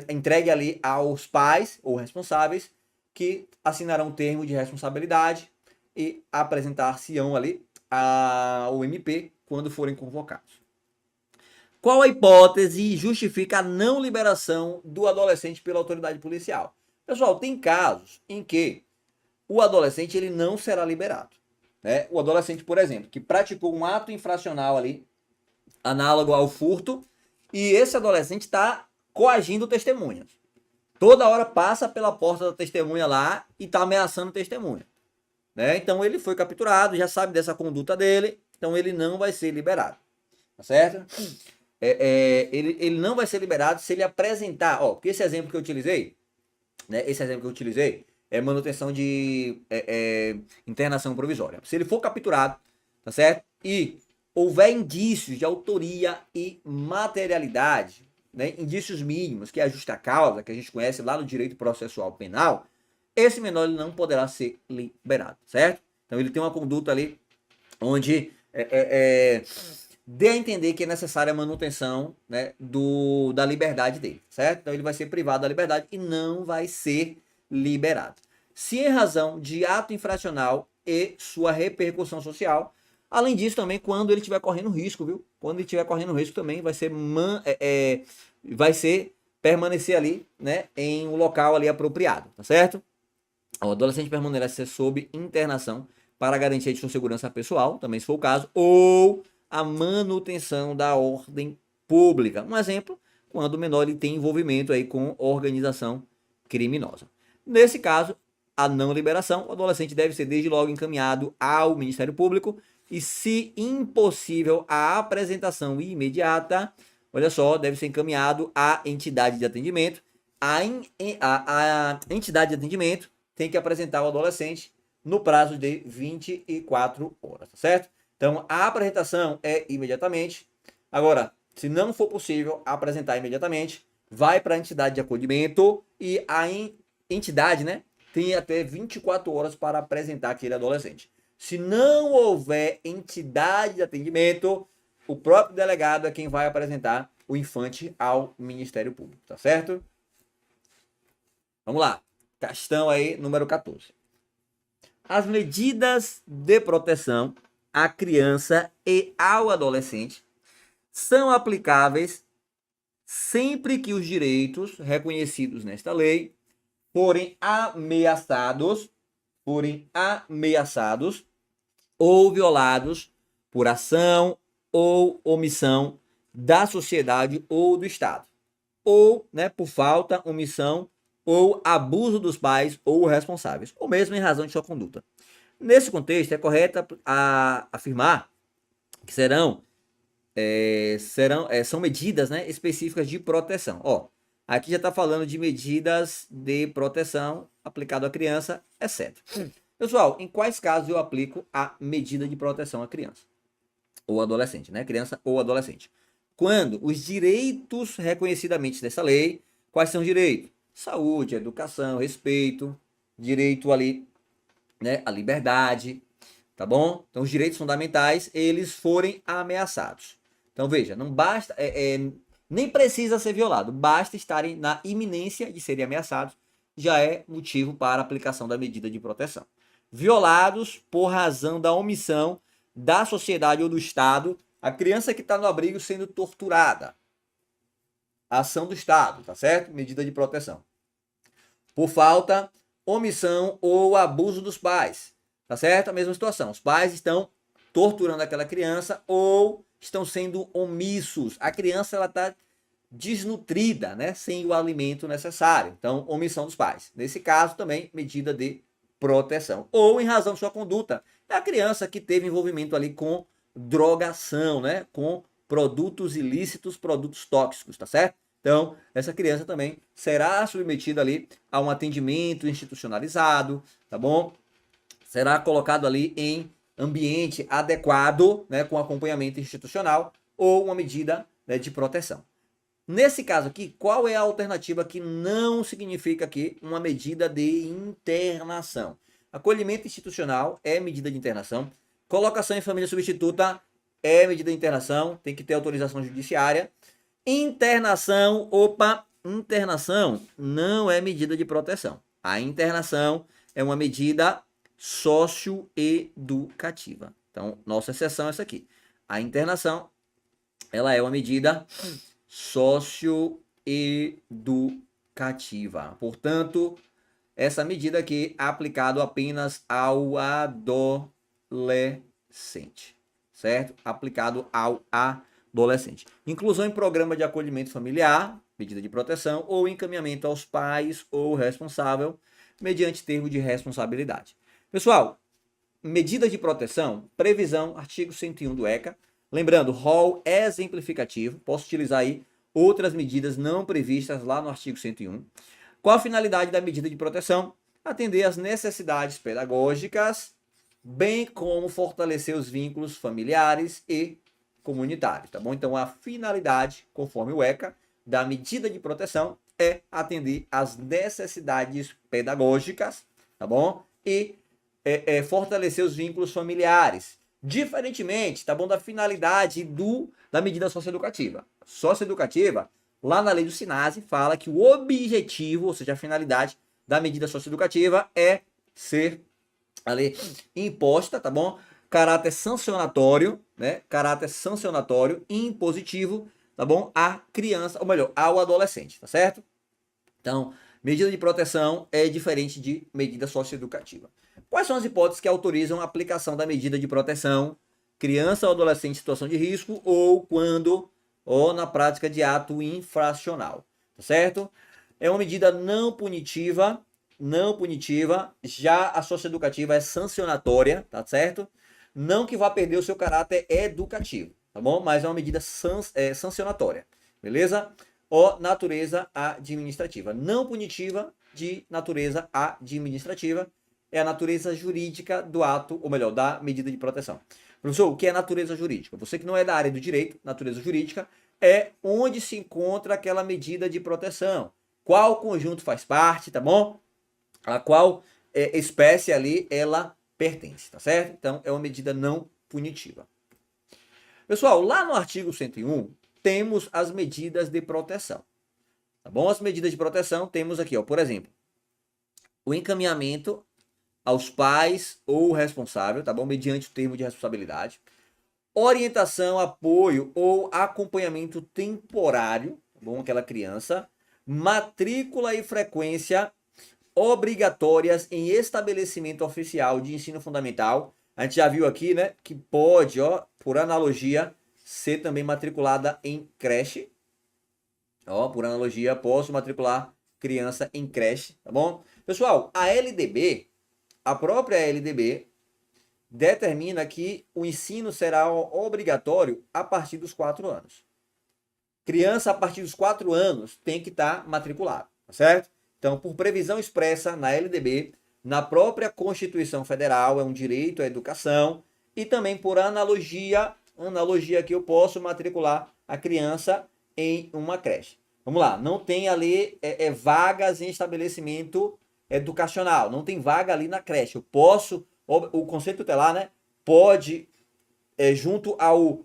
Entregue ali aos pais ou responsáveis, que assinarão termo de responsabilidade e apresentar-se-ão ali ao MP quando forem convocados. Qual a hipótese justifica a não liberação do adolescente pela autoridade policial? Pessoal, tem casos em que o adolescente ele não será liberado, né? O adolescente, por exemplo, que praticou um ato infracional ali, análogo ao furto, e esse adolescente está coagindo testemunhas. Toda hora passa pela porta da testemunha lá e está ameaçando testemunha, né? Então ele foi capturado, já sabe dessa conduta dele, então ele não vai ser liberado, tá certo? Ele não vai ser liberado se ele apresentar, porque esse exemplo que eu utilizei, né? É manutenção de internação provisória. Se ele for capturado, tá certo? E houver indícios de autoria e materialidade, né, indícios mínimos, que é a justa causa, que a gente conhece lá no direito processual penal, esse menor ele não poderá ser liberado, certo? Então ele tem uma conduta ali onde dê a entender que é necessária a manutenção, né, da liberdade dele, certo? Então ele vai ser privado da liberdade e não vai ser liberado. Se em razão de ato infracional e sua repercussão social, além disso também quando ele estiver correndo risco, viu? Quando ele estiver correndo risco também vai ser permanecer ali, né, em um local ali apropriado, tá certo? O adolescente permanecer sob internação para garantia de sua segurança pessoal, também se for o caso, ou a manutenção da ordem pública. Um exemplo, quando o menor ele tem envolvimento aí com organização criminosa. Nesse caso, a não liberação, o adolescente deve ser desde logo encaminhado ao Ministério Público e, se impossível, a apresentação imediata, olha só, deve ser encaminhado à entidade de atendimento. A entidade de atendimento tem que apresentar o adolescente no prazo de 24 horas, tá certo? Então, a apresentação é imediatamente. Agora, se não for possível apresentar imediatamente, vai para a entidade de acolhimento e a entidade, né, tem até 24 horas para apresentar aquele adolescente. Se não houver entidade de atendimento, o próprio delegado é quem vai apresentar o infante ao Ministério Público, tá certo? Vamos lá. Questão aí, número 14. As medidas de proteção à criança e ao adolescente são aplicáveis sempre que os direitos reconhecidos nesta lei forem ameaçados ou violados por ação ou omissão da sociedade ou do Estado, ou, né, por falta, omissão ou abuso dos pais ou responsáveis, ou mesmo em razão de sua conduta. Nesse contexto, é correto afirmar que são medidas, né, específicas de proteção. Ó, aqui já está falando de medidas de proteção aplicado à criança, exceto. Pessoal, em quais casos eu aplico a medida de proteção à criança ou adolescente, né? Criança ou adolescente. Quando os direitos reconhecidamente dessa lei, quais são os direitos? Saúde, educação, respeito, direito ali, né, à liberdade, tá bom? Então, os direitos fundamentais, eles forem ameaçados. Então, veja, não basta, nem precisa ser violado, basta estarem na iminência de serem ameaçados, já é motivo para a aplicação da medida de proteção. Violados por razão da omissão da sociedade ou do Estado, a criança que está no abrigo sendo torturada, ação do Estado, tá certo? Medida de proteção. Por falta, omissão ou abuso dos pais, tá certo? A mesma situação, os pais estão torturando aquela criança ou estão sendo omissos. A criança, ela está desnutrida, né? Sem o alimento necessário. Então, omissão dos pais. Nesse caso, também, medida de proteção. Ou em razão de sua conduta. É a criança que teve envolvimento ali com drogação, né? Com produtos ilícitos, produtos tóxicos, tá certo? Então, essa criança também será submetida ali a um atendimento institucionalizado, tá bom? Será colocado ali em ambiente adequado, né, com acompanhamento institucional ou uma medida, né, de proteção. Nesse caso aqui, qual é a alternativa que não significa aqui uma medida de internação? Acolhimento institucional é medida de internação. Colocação em família substituta é medida de internação, tem que ter autorização judiciária. Internação não é medida de proteção. A internação é uma medida socioeducativa. Então, nossa exceção é essa aqui. A internação, ela é uma medida socioeducativa. Portanto, essa medida aqui é aplicada apenas ao adolescente, certo? Aplicado ao adolescente. Inclusão em programa de acolhimento familiar, medida de proteção, ou encaminhamento aos pais ou responsável, mediante termo de responsabilidade. Pessoal, medida de proteção, previsão, artigo 101 do ECA. Lembrando, rol exemplificativo, posso utilizar aí outras medidas não previstas lá no artigo 101. Qual a finalidade da medida de proteção? Atender às necessidades pedagógicas, bem como fortalecer os vínculos familiares e comunitários, tá bom? Então, a finalidade, conforme o ECA, da medida de proteção é atender às necessidades pedagógicas, tá bom? E fortalecer os vínculos familiares. Diferentemente, tá bom, da finalidade da medida socioeducativa. Socioeducativa, lá na lei do SINASE, fala que o objetivo, ou seja, a finalidade da medida socioeducativa é ser ali imposta, tá bom? Caráter sancionatório, né? Caráter sancionatório impositivo, tá bom? À criança, ou melhor, ao adolescente, tá certo? Então, medida de proteção é diferente de medida socioeducativa. Quais são as hipóteses que autorizam a aplicação da medida de proteção, criança ou adolescente em situação de risco ou na prática de ato infracional, tá certo? É uma medida não punitiva, já a socioeducativa é sancionatória, tá certo? Não que vá perder o seu caráter educativo, tá bom? Mas é uma medida sancionatória. beleza? Ó, natureza administrativa. Não punitiva, de natureza administrativa, é a natureza jurídica do ato, ou melhor, da medida de proteção. Professor, o que é natureza jurídica? Você que não é da área do direito, natureza jurídica é onde se encontra aquela medida de proteção. Qual conjunto faz parte, tá bom? A qual espécie ali ela pertence, tá certo? Então, é uma medida não punitiva. Pessoal, lá no artigo 101, temos as medidas de proteção. Tá bom? As medidas de proteção temos aqui, ó, por exemplo, o encaminhamento aos pais ou responsável, tá bom? Mediante o termo de responsabilidade. Orientação, apoio ou acompanhamento temporário, tá bom? Aquela criança. Matrícula e frequência obrigatórias em estabelecimento oficial de ensino fundamental. A gente já viu aqui, né, que pode, ó, por analogia, ser também matriculada em creche. Ó, por analogia, posso matricular criança em creche, tá bom? Pessoal, a LDB, a própria LDB, determina que o ensino será obrigatório a partir dos 4 anos. Criança a partir dos 4 anos tem que estar matriculada, tá certo? Então, por previsão expressa na LDB, na própria Constituição Federal, é um direito à educação, e também por analogia que eu posso matricular a criança em uma creche. Vamos lá, não tem ali vagas em estabelecimento educacional, não tem vaga ali na creche. Eu posso, o Conselho Tutelar, né, pode, junto ao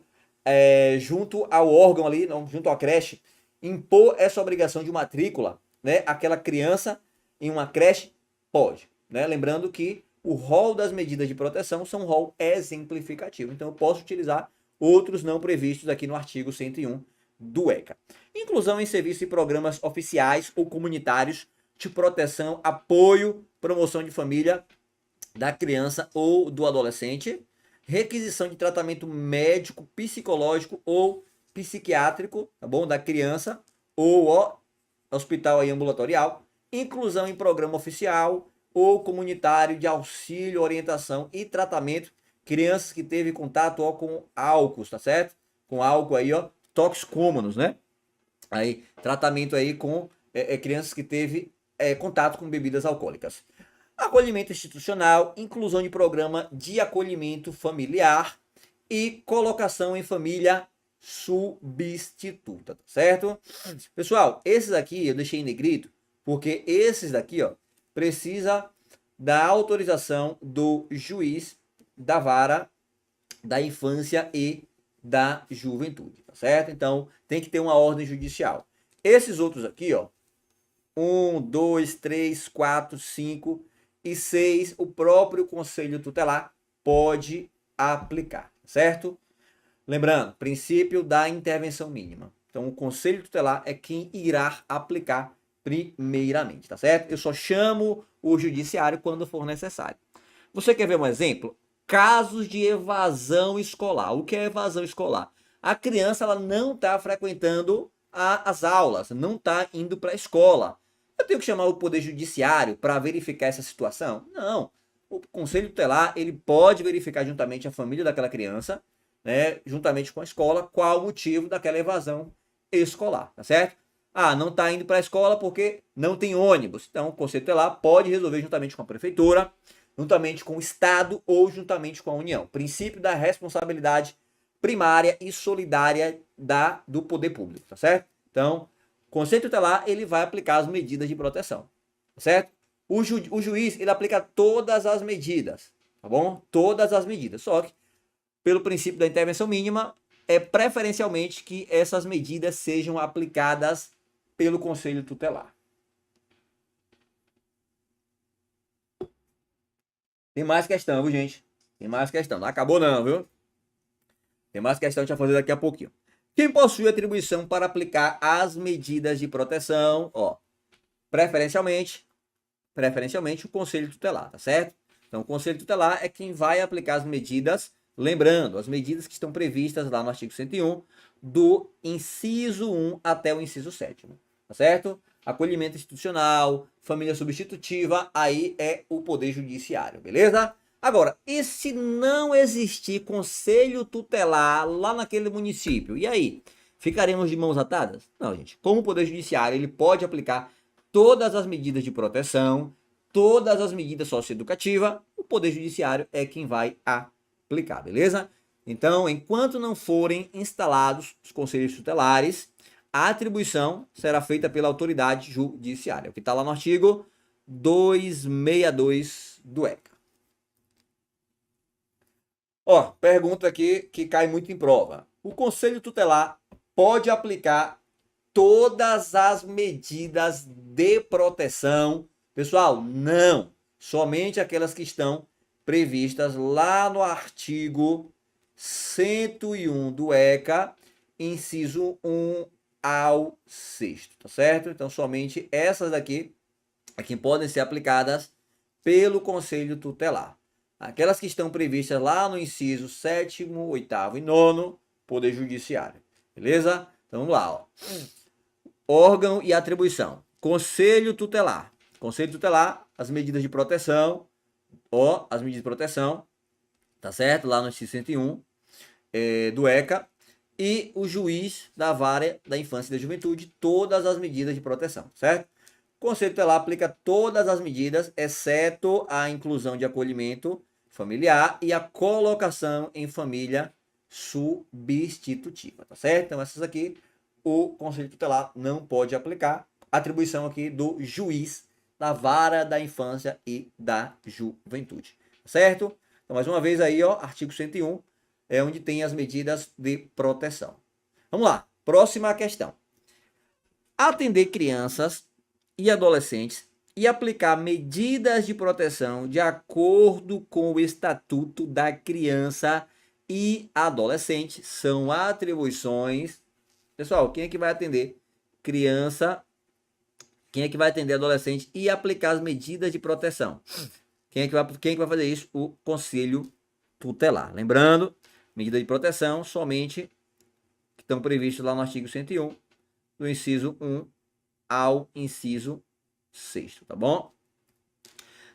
órgão ali, não, junto à creche, impor essa obrigação de matrícula, né, aquela criança em uma creche, pode. Né? Lembrando que o rol das medidas de proteção são um rol exemplificativo. Então, eu posso utilizar outros não previstos aqui no artigo 101 do ECA. Inclusão em serviços e programas oficiais ou comunitários de proteção, apoio, promoção de família da criança ou do adolescente. Requisição de tratamento médico, psicológico ou psiquiátrico, tá bom? Da criança ou hospital aí ambulatorial. Inclusão em programa oficial ou comunitário de auxílio, orientação e tratamento. Crianças que teve contato com álcool, tá certo? Com álcool aí, ó, toxicômanos, né? Aí, tratamento aí com crianças que teve contato com bebidas alcoólicas. Acolhimento institucional, inclusão de programa de acolhimento familiar e colocação em família substituta, tá certo? Pessoal, esses aqui eu deixei em negrito, porque esses daqui, ó, precisa da autorização do juiz da vara da infância e da juventude, tá certo? Então, tem que ter uma ordem judicial. Esses outros aqui, ó, 1, 2, 3, 4, 5 e 6, o próprio Conselho Tutelar pode aplicar, certo? Lembrando, princípio da intervenção mínima. Então, o Conselho Tutelar é quem irá aplicar primeiramente, tá certo? Eu só chamo o judiciário quando for necessário. Você quer ver um exemplo? Casos de evasão escolar. O que é evasão escolar? A criança ela não está frequentando as aulas, não está indo para a escola. Eu tenho que chamar o Poder Judiciário para verificar essa situação? Não. O Conselho Tutelar ele pode verificar juntamente a família daquela criança, né, juntamente com a escola, qual o motivo daquela evasão escolar, tá certo? Ah, não está indo para a escola porque não tem ônibus. Então, o Conselho Tutelar pode resolver juntamente com a prefeitura, juntamente com o Estado ou juntamente com a União. Princípio da responsabilidade primária e solidária do poder público, tá certo? Então, o Conselho Tutelar ele vai aplicar as medidas de proteção, tá certo? O juiz ele aplica todas as medidas, tá bom? Todas as medidas, só que pelo princípio da intervenção mínima, é preferencialmente que essas medidas sejam aplicadas pelo Conselho Tutelar. Tem mais questão, viu, gente? Tem mais questão. Não acabou não, viu? Tem mais questão, a gente vai fazer daqui a pouquinho. Quem possui atribuição para aplicar as medidas de proteção, ó, preferencialmente o Conselho Tutelar, tá certo? Então, o Conselho Tutelar é quem vai aplicar as medidas. Lembrando, as medidas que estão previstas lá no artigo 101, do inciso 1 até o inciso 7º, tá certo? Acolhimento institucional, família substitutiva, aí é o Poder Judiciário, beleza? Agora, e se não existir Conselho Tutelar lá naquele município? E aí? Ficaremos de mãos atadas? Não, gente. Como o Poder Judiciário, ele pode aplicar todas as medidas de proteção, todas as medidas socioeducativas, o Poder Judiciário é quem vai aplicar, beleza? Então, enquanto não forem instalados os conselhos tutelares, a atribuição será feita pela autoridade judiciária, o que está lá no artigo 262 do ECA. Ó, pergunta aqui que cai muito em prova. O Conselho Tutelar pode aplicar todas as medidas de proteção? Pessoal, não. Somente aquelas que estão previstas lá no artigo 101 do ECA, inciso 1 ao 6º, tá certo? Então, somente essas daqui é que podem ser aplicadas pelo Conselho Tutelar. Aquelas que estão previstas lá no inciso 7º, 8º e 9º, Poder Judiciário. Beleza? Então, vamos lá, ó. Órgão e atribuição. Conselho Tutelar. Conselho Tutelar, as medidas de proteção, ó, as medidas de proteção, tá certo? Lá no inciso 101 do ECA. E o juiz da vara da infância e da juventude, todas as medidas de proteção, certo? O Conselho Tutelar aplica todas as medidas, exceto a inclusão de acolhimento familiar e a colocação em família substitutiva, tá certo? Então, essas aqui o Conselho Tutelar não pode aplicar. Atribuição aqui do juiz da vara da infância e da juventude, tá certo? Então, mais uma vez aí, ó, artigo 101, é onde tem as medidas de proteção. Vamos lá, próxima questão. Atender crianças e adolescentes e aplicar medidas de proteção de acordo com o Estatuto da Criança e Adolescente são atribuições. Pessoal, quem é que vai atender criança? Quem é que vai atender adolescente e aplicar as medidas de proteção? Quem é que vai fazer isso? O Conselho Tutelar. Lembrando, medida de proteção somente que estão previstos lá no artigo 101, do inciso 1 ao inciso 6º, tá bom?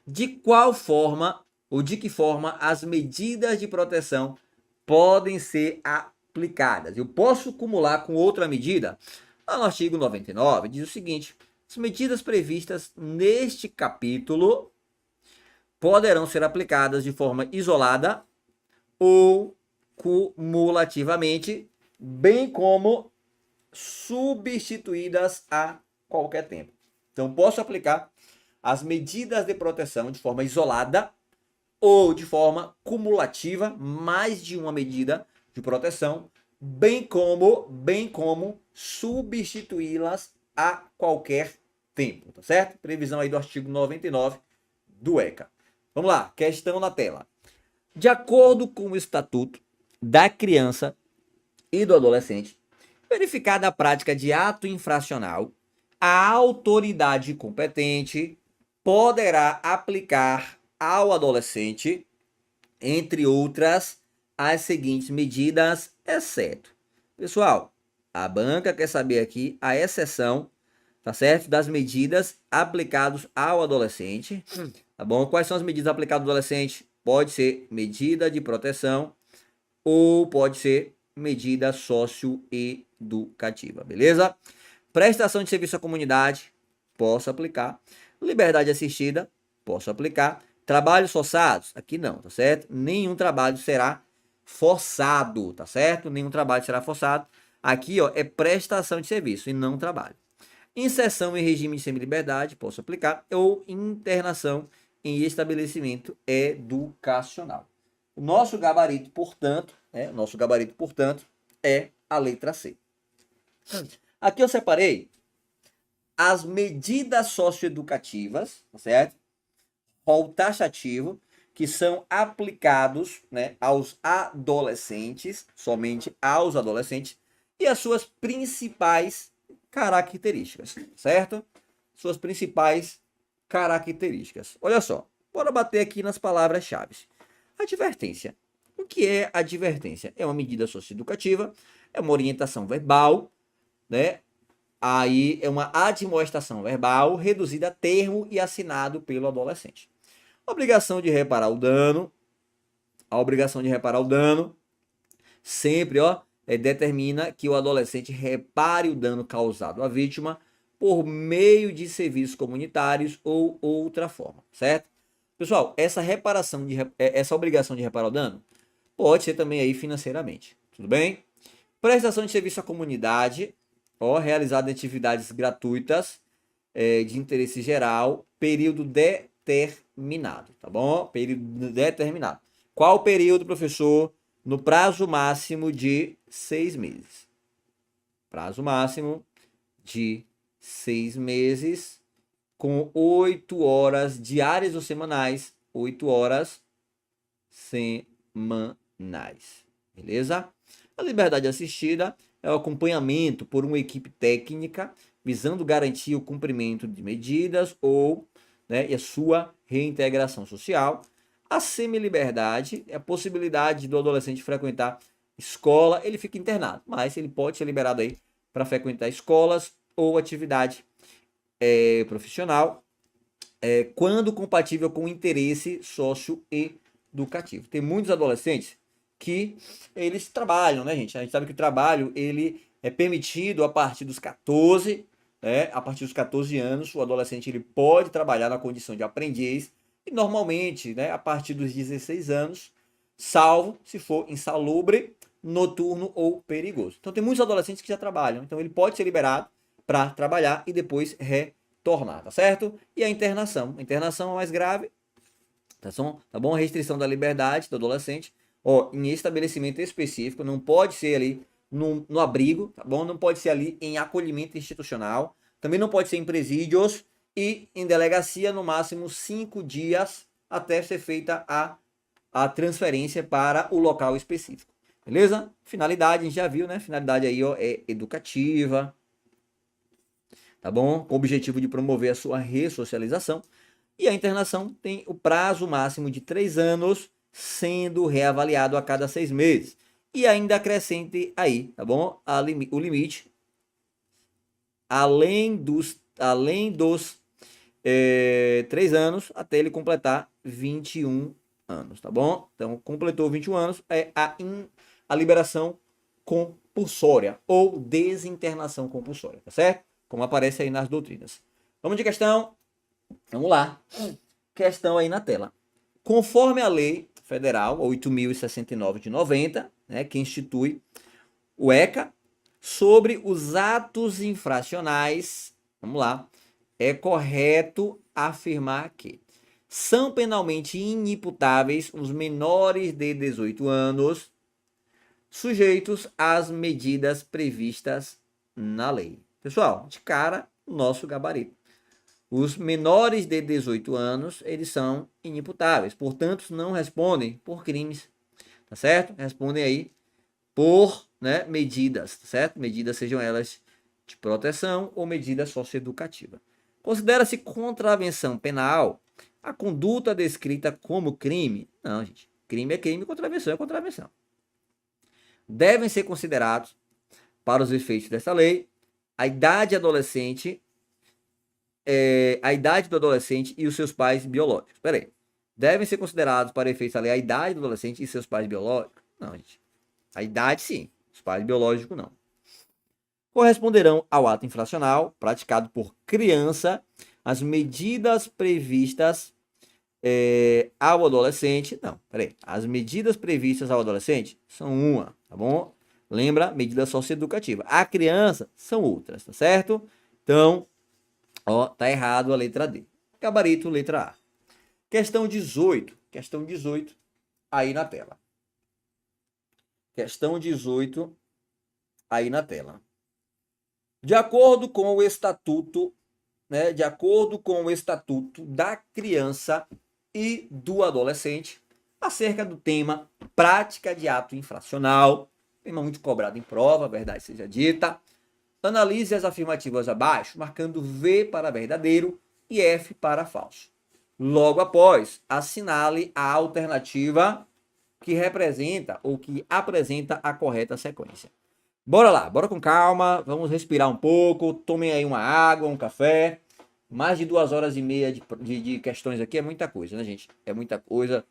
De qual forma ou de que forma as medidas de proteção podem ser aplicadas? Eu posso acumular com outra medida? Lá no artigo 99 diz o seguinte: as medidas previstas neste capítulo poderão ser aplicadas de forma isolada ou cumulativamente, bem como substituídas a qualquer tempo. Então, posso aplicar as medidas de proteção de forma isolada ou de forma cumulativa, mais de uma medida de proteção, bem como substituí-las a qualquer tempo, tá certo? Previsão aí do artigo 99 do ECA. Vamos lá, questão na tela. De acordo com o Estatuto da Criança e do Adolescente, verificada a prática de ato infracional, a autoridade competente poderá aplicar ao adolescente, entre outras, as seguintes medidas, exceto. Pessoal, a banca quer saber aqui a exceção, tá certo? Das medidas aplicadas ao adolescente, tá bom? Quais são as medidas aplicadas ao adolescente? Pode ser medida de proteção ou pode ser medida socioeducativa, beleza? Prestação de serviço à comunidade, posso aplicar. Liberdade assistida, posso aplicar. Trabalhos forçados, aqui não, tá certo? Nenhum trabalho será forçado, tá certo? Nenhum trabalho será forçado. Aqui, ó, é prestação de serviço e não trabalho. Inserção em regime de semi-liberdade, posso aplicar. Ou internação em estabelecimento educacional. O nosso gabarito, portanto, é a letra C. Aqui eu separei as medidas socioeducativas, certo? Rol taxativo, que são aplicados, né, aos adolescentes, somente aos adolescentes, e as suas principais características, certo? Suas principais características. Olha só, bora bater aqui nas palavras-chave. Advertência. O que é advertência? É uma medida socioeducativa, é uma orientação verbal, né? Aí é uma admoestação verbal reduzida a termo e assinado pelo adolescente. Obrigação de reparar o dano. A obrigação de reparar o dano sempre, ó, determina que o adolescente repare o dano causado à vítima por meio de serviços comunitários ou outra forma, certo? Pessoal, essa obrigação de reparar o dano pode ser também aí financeiramente, tudo bem? Prestação de serviço à comunidade, ó, realizada em atividades gratuitas, de interesse geral, período determinado, tá bom? Período determinado. Qual o período, professor? No prazo máximo de 6 meses. Prazo máximo de 6 meses, com 8 horas diárias ou semanais. 8 horas semanais. Beleza? A liberdade assistida é o acompanhamento por uma equipe técnica visando garantir o cumprimento de medidas ou, né, e a sua reintegração social. A semiliberdade é a possibilidade do adolescente frequentar escola, ele fica internado, mas ele pode ser liberado aí para frequentar escolas ou atividade profissional, quando compatível com o interesse socioeducativo. Tem muitos adolescentes que eles trabalham, né, gente? A gente sabe que o trabalho ele é permitido a partir dos 14, né? A partir dos 14 anos, o adolescente ele pode trabalhar na condição de aprendiz e normalmente, né, a partir dos 16 anos, salvo se for insalubre, noturno ou perigoso. Então tem muitos adolescentes que já trabalham, então ele pode ser liberado para trabalhar e depois retornar, tá certo? E a internação é mais grave, tá bom? A restrição da liberdade do adolescente, ó, em estabelecimento específico, não pode ser ali no abrigo, tá bom? Não pode ser ali em acolhimento institucional, também não pode ser em presídios e em delegacia, no máximo 5 dias até ser feita a transferência para o local específico. Beleza? Finalidade, a gente já viu, né? Finalidade aí, ó, é educativa, tá bom? Com o objetivo de promover a sua ressocialização. E a internação tem o prazo máximo de 3 anos, sendo reavaliado a cada 6 meses. E ainda acrescente aí, tá bom? O limite, além dos 3 anos, até ele completar 21 anos, tá bom? Então, completou 21 anos, é a liberação compulsória ou desinternação compulsória, tá certo? Como aparece aí nas doutrinas. Vamos de questão? Vamos lá. Questão aí na tela. Conforme a lei federal 8.069 de 90, né, que institui o ECA, sobre os atos infracionais, vamos lá, é correto afirmar que são penalmente inimputáveis os menores de 18 anos sujeitos às medidas previstas na lei. Pessoal, de cara, nosso gabarito. Os menores de 18 anos, eles são inimputáveis, portanto, não respondem por crimes, tá certo? Respondem aí por, né, medidas, tá certo? Medidas sejam elas de proteção ou medida socioeducativa. Considera-se contravenção penal a conduta descrita como crime? Não, gente. Crime é crime, contravenção é contravenção. Devem ser considerados, para os efeitos dessa lei, a idade adolescente, a idade do adolescente e os seus pais biológicos. Espera aí. Devem ser considerados, para efeitos da lei, a idade do adolescente e seus pais biológicos? Não, gente. A idade, sim. Os pais biológicos, não. Corresponderão ao ato infracional praticado por criança as medidas previstas ao adolescente. Não, peraí. As medidas previstas ao adolescente são uma, tá bom? Lembra? Medida socioeducativa. A criança são outras, tá certo? Então, ó, tá errado a letra D. Gabarito, letra A. Questão 18. Questão 18 aí na tela. Questão 18 aí na tela. De acordo com o estatuto, né, de acordo com o estatuto da criança e do adolescente, acerca do tema prática de ato infracional, tema muito cobrado em prova, verdade seja dita, analise as afirmativas abaixo, marcando V para verdadeiro e F para falso. Logo após, assinale a alternativa que representa ou que apresenta a correta sequência. Bora lá, bora com calma, vamos respirar um pouco, tomem aí uma água, um café. Mais de 2 horas e meia de questões aqui é muita coisa, né, gente? É muita coisa.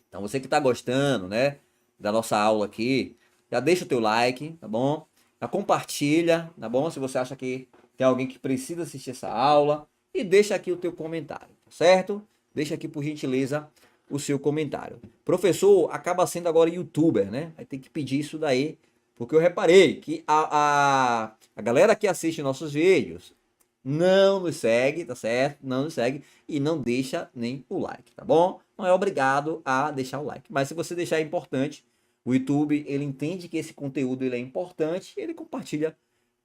Então, você que está gostando, né, da nossa aula aqui, já deixa o teu like, tá bom? Já compartilha, tá bom? Se você acha que tem alguém que precisa assistir essa aula. E deixa aqui o teu comentário, tá certo? Deixa aqui, por gentileza, o seu comentário. Professor acaba sendo agora youtuber, né? Vai ter que pedir isso daí, porque eu reparei que a galera que assiste nossos vídeos não nos segue, tá certo? Não nos segue e não deixa nem o like, tá bom? Não é obrigado a deixar o like, mas se você deixar é importante. O YouTube, ele entende que esse conteúdo ele é importante e ele compartilha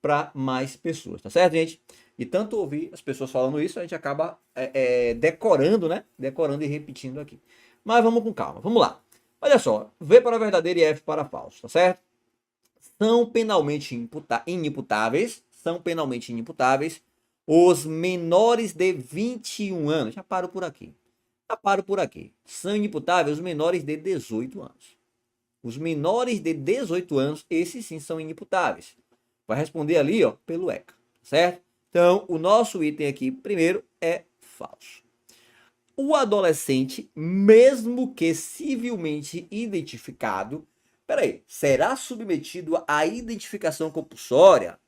para mais pessoas, tá certo, gente? E tanto ouvir as pessoas falando isso, a gente acaba decorando, né? Decorando e repetindo aqui. Mas vamos com calma, vamos lá. Olha só, V para verdadeiro e F para falso, tá certo? São penalmente inimputáveis os menores de 21 anos. Já paro por aqui. São inimputáveis os menores de 18 anos. Os menores de 18 anos, esses sim são inimputáveis. Vai responder ali, ó, pelo ECA, certo? Então, o nosso item aqui, primeiro, é falso. O adolescente, mesmo que civilmente identificado, será submetido à identificação compulsória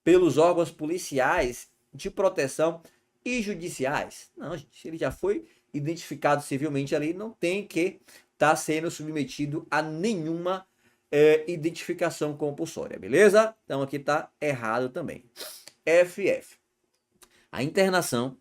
pelos órgãos policiais de proteção e judiciais? Não, gente, ele já foi identificado civilmente ali, não tem que estar sendo submetido a nenhuma identificação compulsória, beleza? Então aqui tá errado também. FF. A internação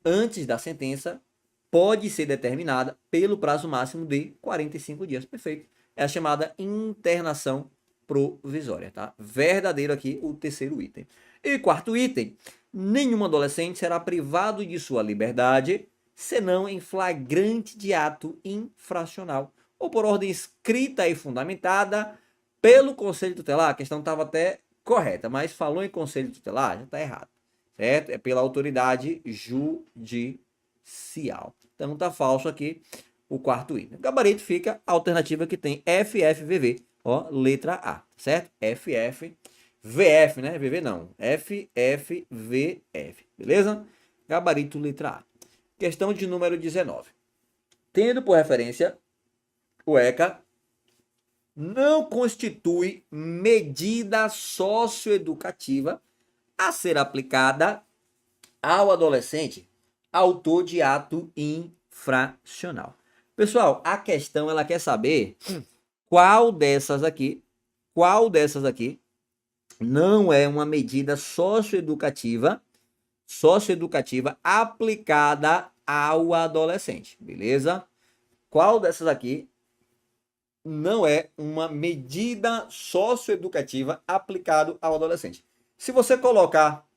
antes da sentença pode ser determinada pelo prazo máximo de 45 dias. Perfeito. É a chamada internação provisória, tá? Verdadeiro aqui o terceiro item. E quarto item, nenhum adolescente será privado de sua liberdade senão em flagrante de ato infracional ou por ordem escrita e fundamentada pelo Conselho Tutelar. A questão estava até correta, mas falou em Conselho Tutelar, já está errado, certo? É pela autoridade judicial. Então está falso aqui o quarto item. O gabarito fica a alternativa que tem FFVV, ó, letra A, certo? FFVF, né? VV não. FFVF, beleza? Gabarito letra A. Questão de número 19. Tendo por referência o ECA, não constitui medida socioeducativa a ser aplicada ao adolescente autor de ato infracional. Pessoal, a questão ela quer saber qual dessas aqui não é uma medida socioeducativa aplicada ao adolescente, beleza? Qual dessas aqui não é uma medida socioeducativa aplicada ao adolescente? Se você colocar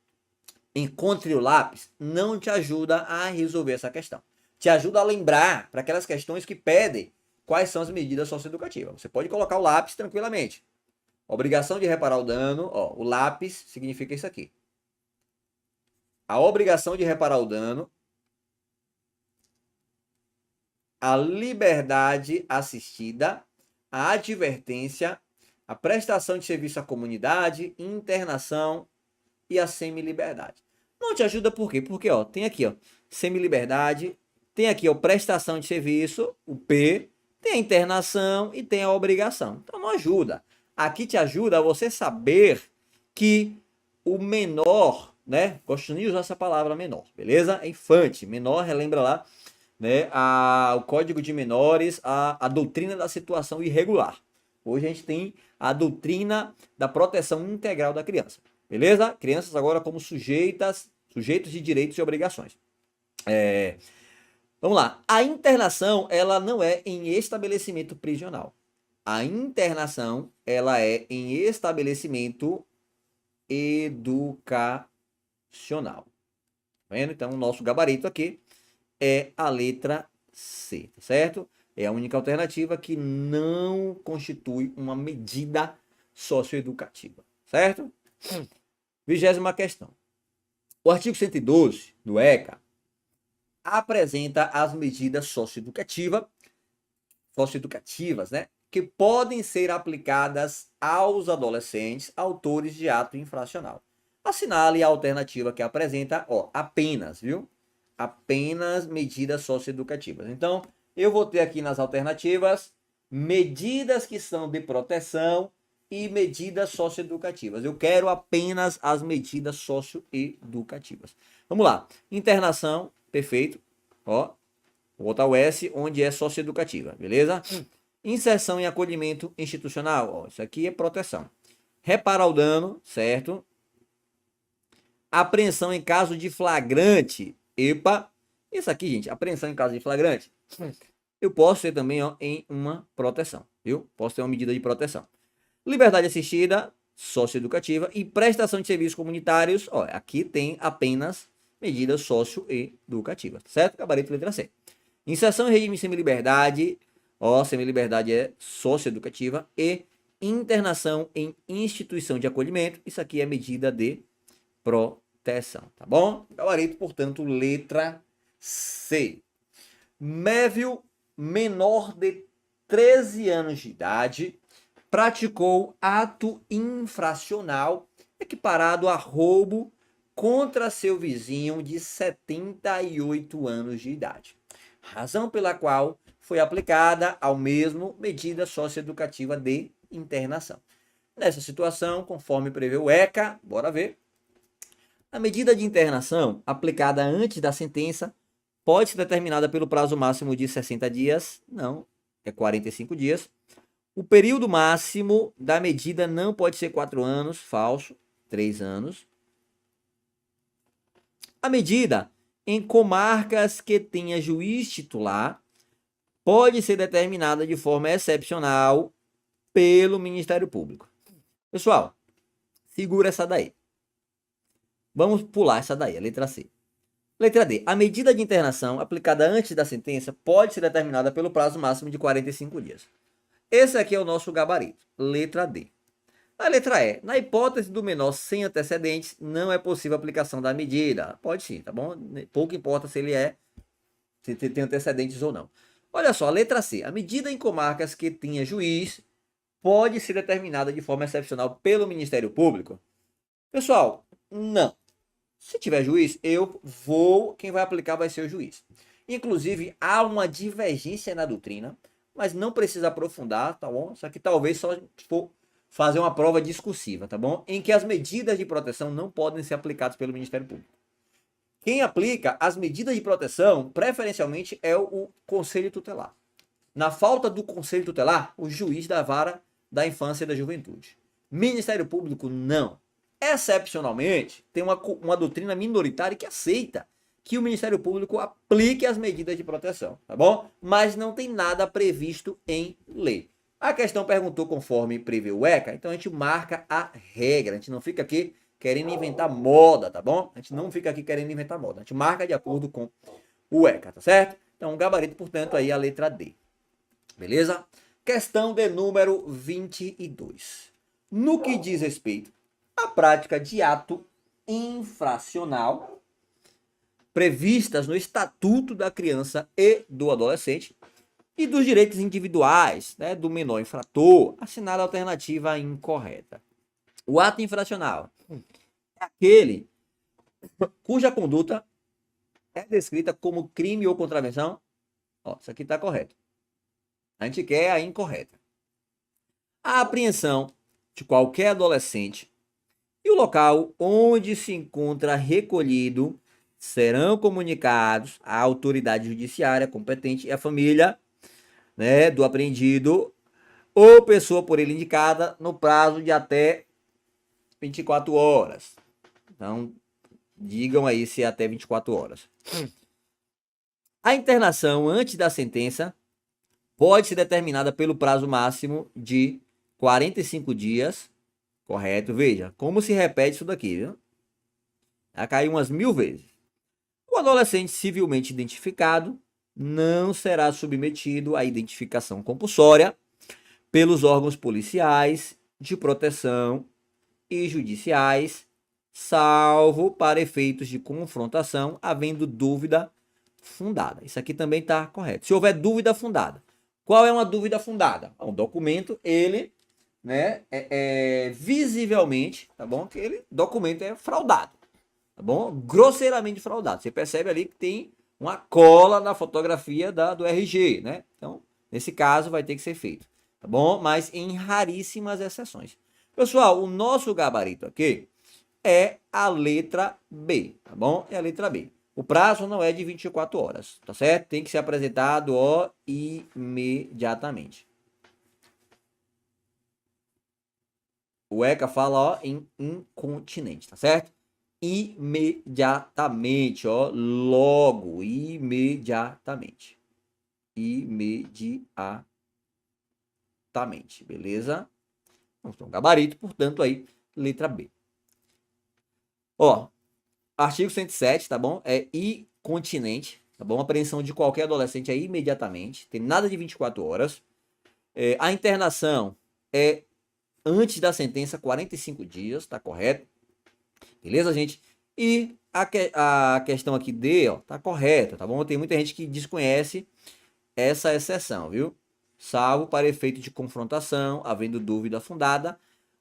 encontre o lápis, não te ajuda a resolver essa questão. Te ajuda a lembrar para aquelas questões que pedem quais são as medidas socioeducativas. Você pode colocar o lápis tranquilamente. Obrigação de reparar o dano, ó, o lápis significa isso aqui. A obrigação de reparar o dano, a liberdade assistida, a advertência, a prestação de serviço à comunidade, internação e a semi-liberdade. Não te ajuda por quê? Porque ó, tem aqui ó, semi-liberdade, tem aqui ó, prestação de serviço, o P, tem a internação e tem a obrigação. Então não ajuda. Aqui te ajuda a você saber que o menor, né? Gosto de usar essa palavra menor, beleza? É infante. Menor, relembra lá, né? O Código de Menores, a doutrina da situação irregular. Hoje a gente tem a doutrina da proteção integral da criança. Beleza? Crianças agora como sujeitos de direitos e obrigações. Vamos lá. A internação, ela não é em estabelecimento prisional. A internação, ela é em estabelecimento educacional. Tá vendo? Então, o nosso gabarito aqui é a letra C, tá certo? É a única alternativa que não constitui uma medida socioeducativa, certo? 20ª questão. O artigo 112 do ECA apresenta as medidas socioeducativas, né, que podem ser aplicadas aos adolescentes autores de ato infracional. Assinale a alternativa que apresenta, ó, apenas, viu? Apenas medidas socioeducativas. Então, eu vou ter aqui nas alternativas medidas que são de proteção e medidas socioeducativas. Eu quero apenas as medidas socioeducativas. Vamos lá. Internação, perfeito. Ó, vou botar o S onde é socioeducativa, beleza? Inserção e acolhimento institucional. Ó, isso aqui é proteção. Reparar o dano, certo? Apreensão em caso de flagrante. Epa, isso aqui, gente, apreensão em caso de flagrante. Eu posso ter também, ó, em uma proteção, viu? Posso ter uma medida de proteção. Liberdade assistida, socioeducativa e prestação de serviços comunitários. Ó, aqui tem apenas medidas socioeducativas, certo? Gabarito letra C. Inserção em regime semi-liberdade. Ó, semi-liberdade é socioeducativa e internação em instituição de acolhimento. Isso aqui é medida de proteção, tá bom? Gabarito, portanto, letra C. Mévio, menor de 13 anos de idade, praticou ato infracional equiparado a roubo contra seu vizinho de 78 anos de idade. Razão pela qual foi aplicada ao mesmo medida socioeducativa de internação. Nessa situação, conforme prevê o ECA, bora ver. A medida de internação aplicada antes da sentença pode ser determinada pelo prazo máximo de 60 dias, não, é 45 dias. O período máximo da medida não pode ser 4 anos, falso, 3 anos. A medida em comarcas que tenha juiz titular pode ser determinada de forma excepcional pelo Ministério Público. Pessoal, segura essa daí. Vamos pular essa daí, a letra C. Letra D. A medida de internação aplicada antes da sentença pode ser determinada pelo prazo máximo de 45 dias. Esse aqui é o nosso gabarito. Letra D. A letra E. Na hipótese do menor sem antecedentes, não é possível a aplicação da medida. Pode sim, tá bom? Pouco importa se ele se tem antecedentes ou não. Olha só, a letra C. A medida em comarcas que tenha juiz pode ser determinada de forma excepcional pelo Ministério Público. Pessoal, não. Se tiver juiz, quem vai aplicar vai ser o juiz. Inclusive, há uma divergência na doutrina, mas não precisa aprofundar, tá bom? Isso aqui talvez só for fazer uma prova discursiva, tá bom? Em que as medidas de proteção não podem ser aplicadas pelo Ministério Público. Quem aplica as medidas de proteção, preferencialmente, é o Conselho Tutelar. Na falta do Conselho Tutelar, o juiz da vara da infância e da juventude. Ministério Público, não. Excepcionalmente, tem uma doutrina minoritária que aceita que o Ministério Público aplique as medidas de proteção, tá bom? Mas não tem nada previsto em lei. A questão perguntou conforme prevê o ECA, então a gente marca a regra, a gente não fica aqui querendo inventar moda, tá bom? A gente não fica aqui querendo inventar moda, a gente marca de acordo com o ECA, tá certo? Então, gabarito, portanto, aí a letra D. Beleza? Questão de número 22. No que diz respeito à prática de ato infracional previstas no Estatuto da Criança e do Adolescente e dos direitos individuais, né, do menor infrator, assinada a alternativa incorreta. O ato infracional é aquele cuja conduta é descrita como crime ou contravenção. Ó, isso aqui está correto. A gente quer a incorreta. A apreensão de qualquer adolescente e o local onde se encontra recolhido serão comunicados à autoridade judiciária competente e à família, né, do apreendido ou pessoa por ele indicada no prazo de até 24 horas. Então, digam aí se é até 24 horas. A internação antes da sentença pode ser determinada pelo prazo máximo de 45 dias. Correto? Veja, como se repete isso daqui, viu? Já caiu umas 1000 vezes. O adolescente civilmente identificado não será submetido à identificação compulsória pelos órgãos policiais, de proteção e judiciais, salvo para efeitos de confrontação, havendo dúvida fundada. Isso aqui também está correto. Se houver dúvida fundada. Qual é uma dúvida fundada? Um documento, ele, né, visivelmente, tá bom? Que ele documento é fraudado, tá bom? Grosseiramente fraudado. Você percebe ali que tem uma cola na fotografia do RG, né? Então, nesse caso, vai ter que ser feito. tá bom? Mas em raríssimas exceções. Pessoal, o nosso gabarito aqui é a letra B, tá bom? É a letra B. O prazo não é de 24 horas, tá certo? Tem que ser apresentado, ó, imediatamente. O ECA fala, ó, em incontinente, tá certo? Imediatamente, ó, logo, imediatamente. Imediatamente, beleza? Então, gabarito, portanto, aí, letra B. Ó, artigo 107, tá bom? É incontinente, tá bom? Apreensão de qualquer adolescente é imediatamente, tem nada de 24 horas. A internação é antes da sentença, 45 dias, tá correto? Beleza, gente? E a questão aqui D, ó, tá correta, tá bom? Tem muita gente que desconhece essa exceção, viu? Salvo para efeito de confrontação, havendo dúvida fundada,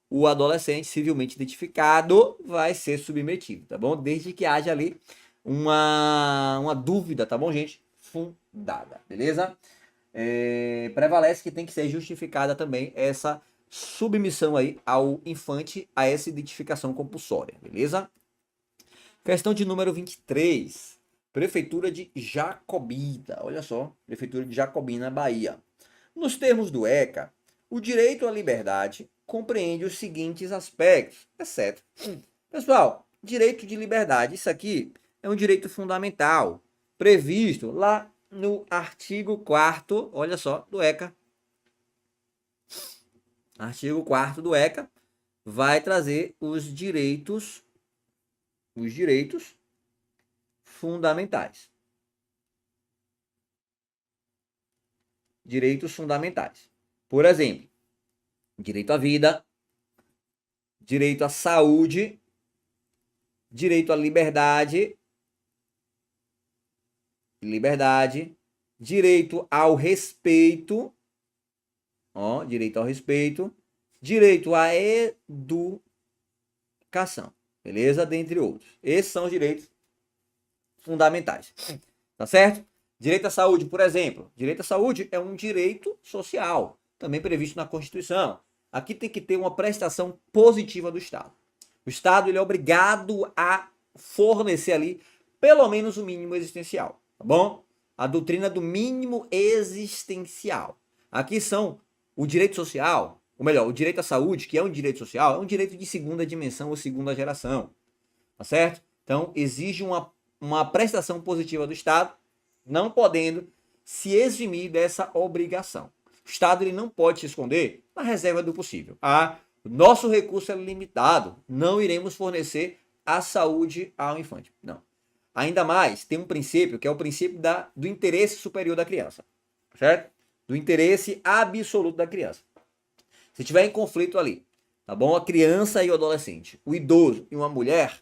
o adolescente civilmente identificado vai ser submetido, tá bom? Desde que haja ali uma dúvida, tá bom, gente? Fundada, beleza? Prevalece que tem que ser justificada também essa submissão aí ao infante a essa identificação compulsória, beleza? Questão de número 23. Prefeitura de Jacobina, olha só, Prefeitura de Jacobina, Bahia. Nos termos do ECA, o direito à liberdade compreende os seguintes aspectos, etc. Pessoal, direito de liberdade, isso aqui é um direito fundamental, previsto lá no artigo 4º, olha só, do ECA. Artigo 4º do ECA vai trazer os direitos fundamentais. Direitos fundamentais. Por exemplo, direito à vida, direito à saúde, direito à liberdade, direito ao respeito, ó, direito ao respeito, direito à educação, beleza? Dentre outros. Esses são os direitos fundamentais, tá certo? Direito à saúde, por exemplo. Direito à saúde é um direito social, também previsto na Constituição. Aqui tem que ter uma prestação positiva do Estado. O Estado ele é obrigado a fornecer ali pelo menos o mínimo existencial, tá bom? A doutrina do mínimo existencial. Aqui são o direito social, ou melhor, o direito à saúde, que é um direito social, é um direito de segunda dimensão ou segunda geração, tá certo? Então, exige uma prestação positiva do Estado, não podendo se eximir dessa obrigação. O Estado ele não pode se esconder na reserva do possível. Nosso recurso é limitado, não iremos fornecer a saúde ao infante. Não. Ainda mais, tem um princípio, que é o princípio do interesse superior da criança, certo? Do interesse absoluto da criança. Se tiver em conflito ali, tá bom? A criança e o adolescente, o idoso e uma mulher,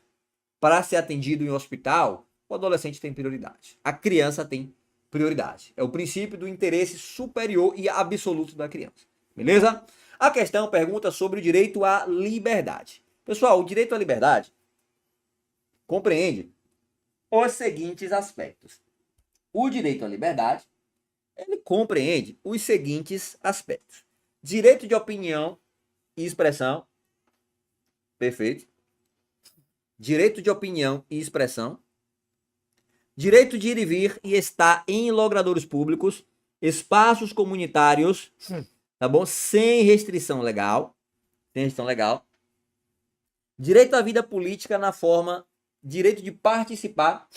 para ser atendido em um hospital, o adolescente tem prioridade. A criança tem prioridade. É o princípio do interesse superior e absoluto da criança. Beleza? A questão pergunta sobre o direito à liberdade. Pessoal, o direito à liberdade compreende os seguintes aspectos. O direito à liberdade, ele compreende os seguintes aspectos. Direito de opinião e expressão. Perfeito. Direito de opinião e expressão. Direito de ir e vir e estar em logradouros públicos, espaços comunitários, tá bom? Sem restrição legal. Sem restrição legal. Direito à vida política na forma, direito de participar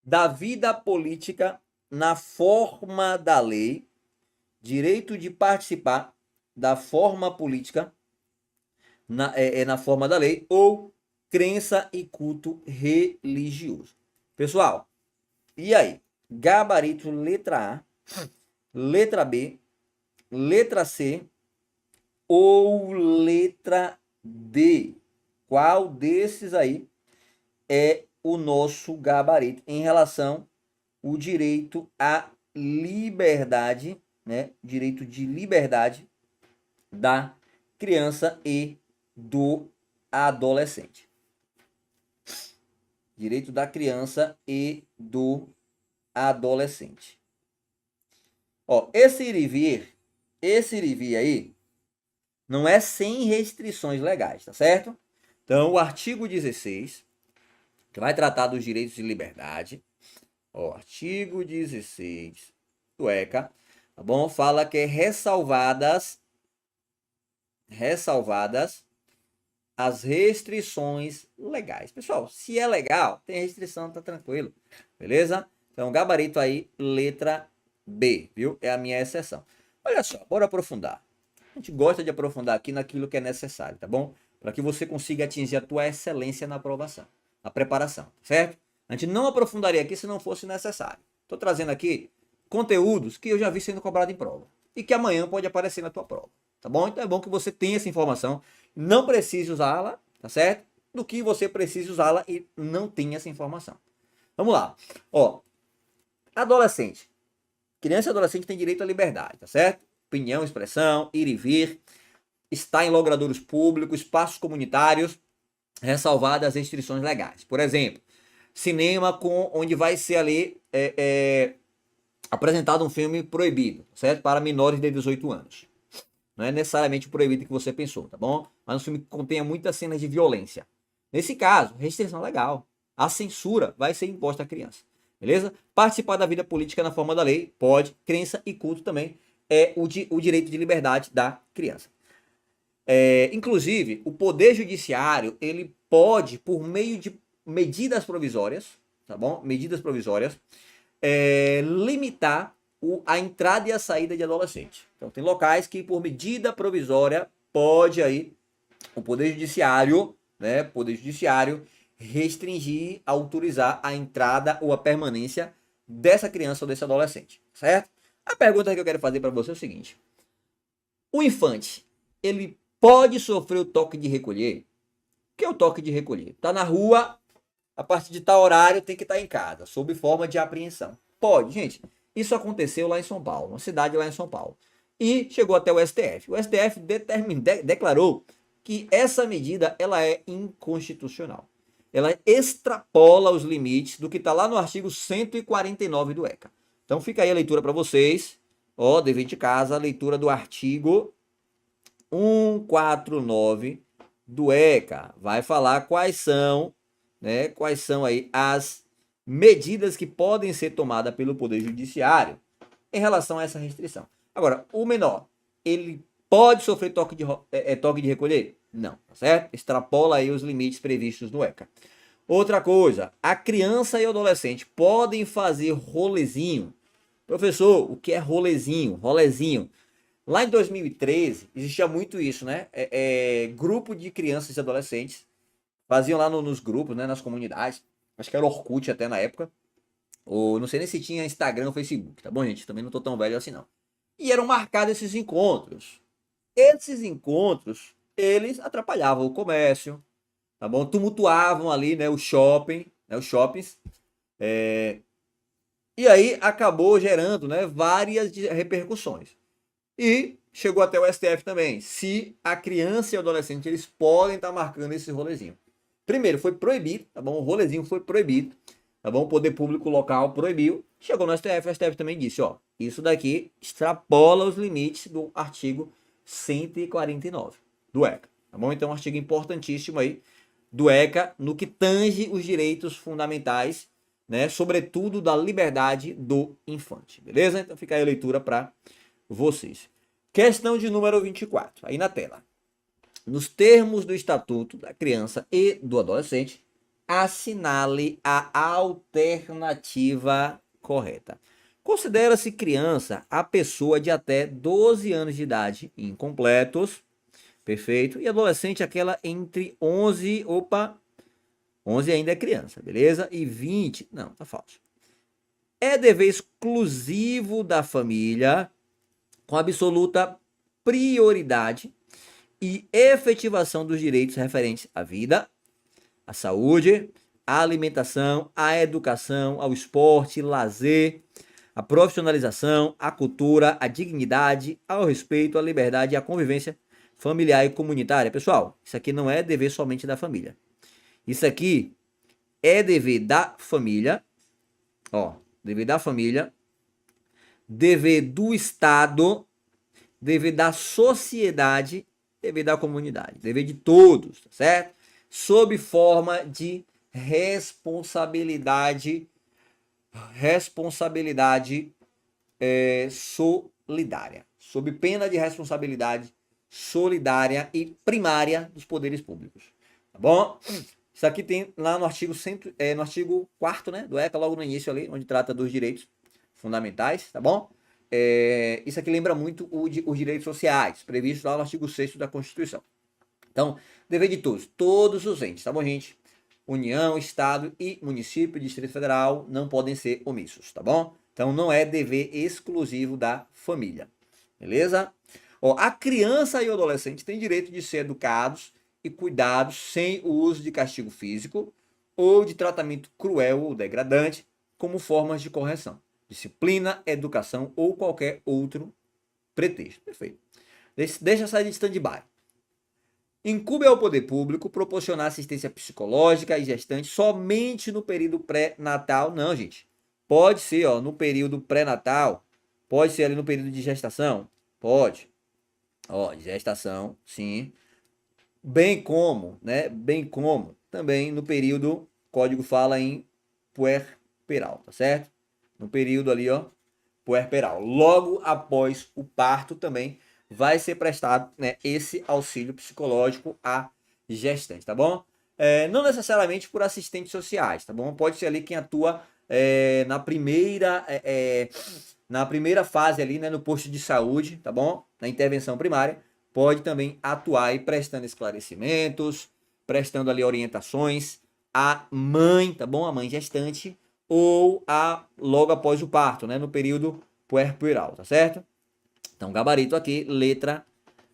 da vida política na forma da lei, direito de participar da forma política na forma da lei, ou crença e culto religioso. Pessoal, e aí? Gabarito letra A, letra B, letra C ou letra D? Qual desses aí é o nosso gabarito em relação ao direito à liberdade, né? Direito de liberdade da criança e do adolescente. Direito da criança e do adolescente. Ó, esse ir e vir esse ir aí não é sem restrições legais, tá certo? Então, o artigo 16, que vai tratar dos direitos de liberdade, ó, artigo 16 do ECA, tá bom? Fala que é ressalvadas as restrições legais. Pessoal, se é legal, tem restrição, tá tranquilo, beleza? Então, gabarito aí, letra B, viu? É a minha exceção. Olha só, bora aprofundar. A gente gosta de aprofundar aqui naquilo que é necessário, tá bom? Para que você consiga atingir a tua excelência na aprovação, na preparação, certo? A gente não aprofundaria aqui se não fosse necessário. Estou trazendo aqui conteúdos que eu já vi sendo cobrado em prova e que amanhã pode aparecer na tua prova, tá bom? Então é bom que você tenha essa informação, não precise usá-la, tá certo? Do que você precise usá-la e não tenha essa informação. Vamos lá. Ó, adolescente. Criança e adolescente tem direito à liberdade, tá certo? Opinião, expressão, ir e vir, estar em logradouros públicos, espaços comunitários, ressalvadas as restrições legais. Por exemplo, cinema onde vai ser ali apresentado um filme proibido, certo? Para menores de 18 anos. Não é necessariamente o proibido que você pensou, tá bom? Mas um filme que contenha muitas cenas de violência. Nesse caso, restrição legal. A censura vai ser imposta à criança. Beleza? Participar da vida política na forma da lei, pode. Crença e culto também é o direito de liberdade da criança. Inclusive, o Poder Judiciário, ele pode, por meio de medidas provisórias, tá bom? Medidas provisórias, limitar a entrada e a saída de adolescente. Então, tem locais que, por medida provisória, pode aí o Poder Judiciário, né? Poder Judiciário restringir, autorizar a entrada ou a permanência dessa criança ou desse adolescente, certo? A pergunta que eu quero fazer para você é o seguinte: o infante, ele pode sofrer o toque de recolher? O que é o toque de recolher? Tá na rua, a partir de tal horário tem que estar em casa, sob forma de apreensão. Pode, gente. Isso aconteceu lá em São Paulo, uma cidade lá em São Paulo. E chegou até o STF. O STF declarou que essa medida ela é inconstitucional. Ela extrapola os limites do que está lá no artigo 149 do ECA. Então fica aí a leitura para vocês. Ó, dever de casa, a leitura do artigo 149 do ECA. Vai falar quais são aí as medidas que podem ser tomadas pelo Poder Judiciário em relação a essa restrição. Agora, o menor, ele pode sofrer toque de recolher? Não, tá certo? Extrapola aí os limites previstos no ECA. Outra coisa, a criança e o adolescente podem fazer rolezinho. Professor, o que é rolezinho? Rolezinho. Lá em 2013, existia muito isso, né? Grupo de crianças e adolescentes faziam lá nos grupos, né? Nas comunidades. Acho que era Orkut até na época. Ou não sei nem se tinha Instagram ou Facebook, tá bom, gente? Também não tô tão velho assim, não. E eram marcados esses encontros. Esses encontros, eles atrapalhavam o comércio, tá bom? Tumultuavam ali, né? O shopping, né? Os shoppings. E aí acabou gerando, né? Várias repercussões. E chegou até o STF também. Se a criança e o adolescente, eles podem estar marcando esse rolezinho. Primeiro, foi proibido, tá bom? O rolezinho foi proibido, tá bom? O poder público local proibiu. Chegou no STF, o STF também disse, ó, isso daqui extrapola os limites do artigo 149 do ECA, tá bom? Então, um artigo importantíssimo aí do ECA no que tange os direitos fundamentais, né? Sobretudo da liberdade do infante, beleza? Então, fica aí a leitura para vocês. Questão de número 24, aí na tela. Nos termos do Estatuto da Criança e do Adolescente, assinale a alternativa correta. Considera-se criança a pessoa de até 12 anos de idade incompletos, perfeito, e adolescente aquela entre 11 ainda é criança, beleza? E 20, não, tá falso. É dever exclusivo da família, com absoluta prioridade e efetivação dos direitos referentes à vida, à saúde, à alimentação, à educação, ao esporte, lazer, à profissionalização, à cultura, à dignidade, ao respeito, à liberdade e à convivência familiar e comunitária. Pessoal, isso aqui não é dever somente da família. Isso aqui é dever da família, ó, dever da família, dever do Estado dever da sociedade, dever da comunidade, dever de todos, tá certo? Sob forma de responsabilidade solidária, sob pena de responsabilidade solidária e primária dos poderes públicos, tá bom? Isso aqui tem lá no artigo, no artigo 4º, né, do ECA, logo no início ali, onde trata dos direitos fundamentais, tá bom? Isso aqui lembra muito os direitos sociais, previstos lá no artigo 6º da Constituição. Então, dever de todos os entes, tá bom, gente? União, Estado e município, Distrito Federal não podem ser omissos, tá bom? Então, não é dever exclusivo da família, beleza? Ó, a criança e o adolescente têm direito de ser educados e cuidados sem o uso de castigo físico ou de tratamento cruel ou degradante como formas de correção, disciplina, educação ou qualquer outro pretexto. Perfeito. Deixa sair de stand-by. Incumbe ao poder público proporcionar assistência psicológica e gestante somente no período pré-natal. Não, gente. Pode ser, ó, no período pré-natal. Pode ser ali no período de gestação. Pode. Ó, de gestação, sim. Bem como, né? Bem como também no período, o código fala em puerperal, tá certo? No período ali, ó, puerperal. Logo após o parto também vai ser prestado, né, esse auxílio psicológico à gestante, tá bom? Não necessariamente por assistentes sociais, tá bom? Pode ser ali quem atua na primeira fase ali, né, no posto de saúde, tá bom? Na intervenção primária, pode também atuar aí prestando esclarecimentos, prestando ali orientações à mãe, tá bom? A mãe gestante ou logo após o parto, né, no período puerperal, tá certo? Então, gabarito aqui, letra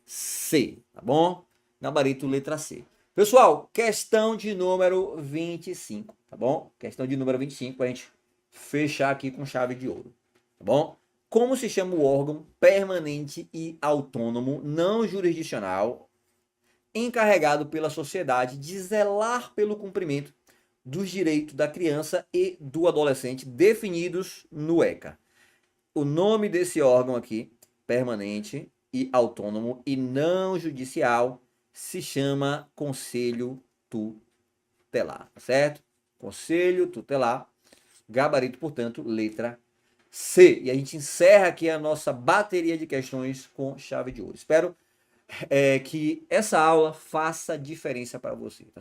C, tá bom? Gabarito, letra C. Pessoal, questão de número 25, tá bom? Questão de número 25, pra gente fechar aqui com chave de ouro, tá bom? Como se chama o órgão permanente e autônomo não jurisdicional encarregado pela sociedade de zelar pelo cumprimento dos direitos da criança e do adolescente definidos no ECA? O nome desse órgão aqui, permanente e autônomo e não judicial, se chama Conselho Tutelar, certo? Conselho Tutelar, gabarito, portanto, letra C. E a gente encerra aqui a nossa bateria de questões com chave de ouro. Espero que essa aula faça diferença para você, tá certo?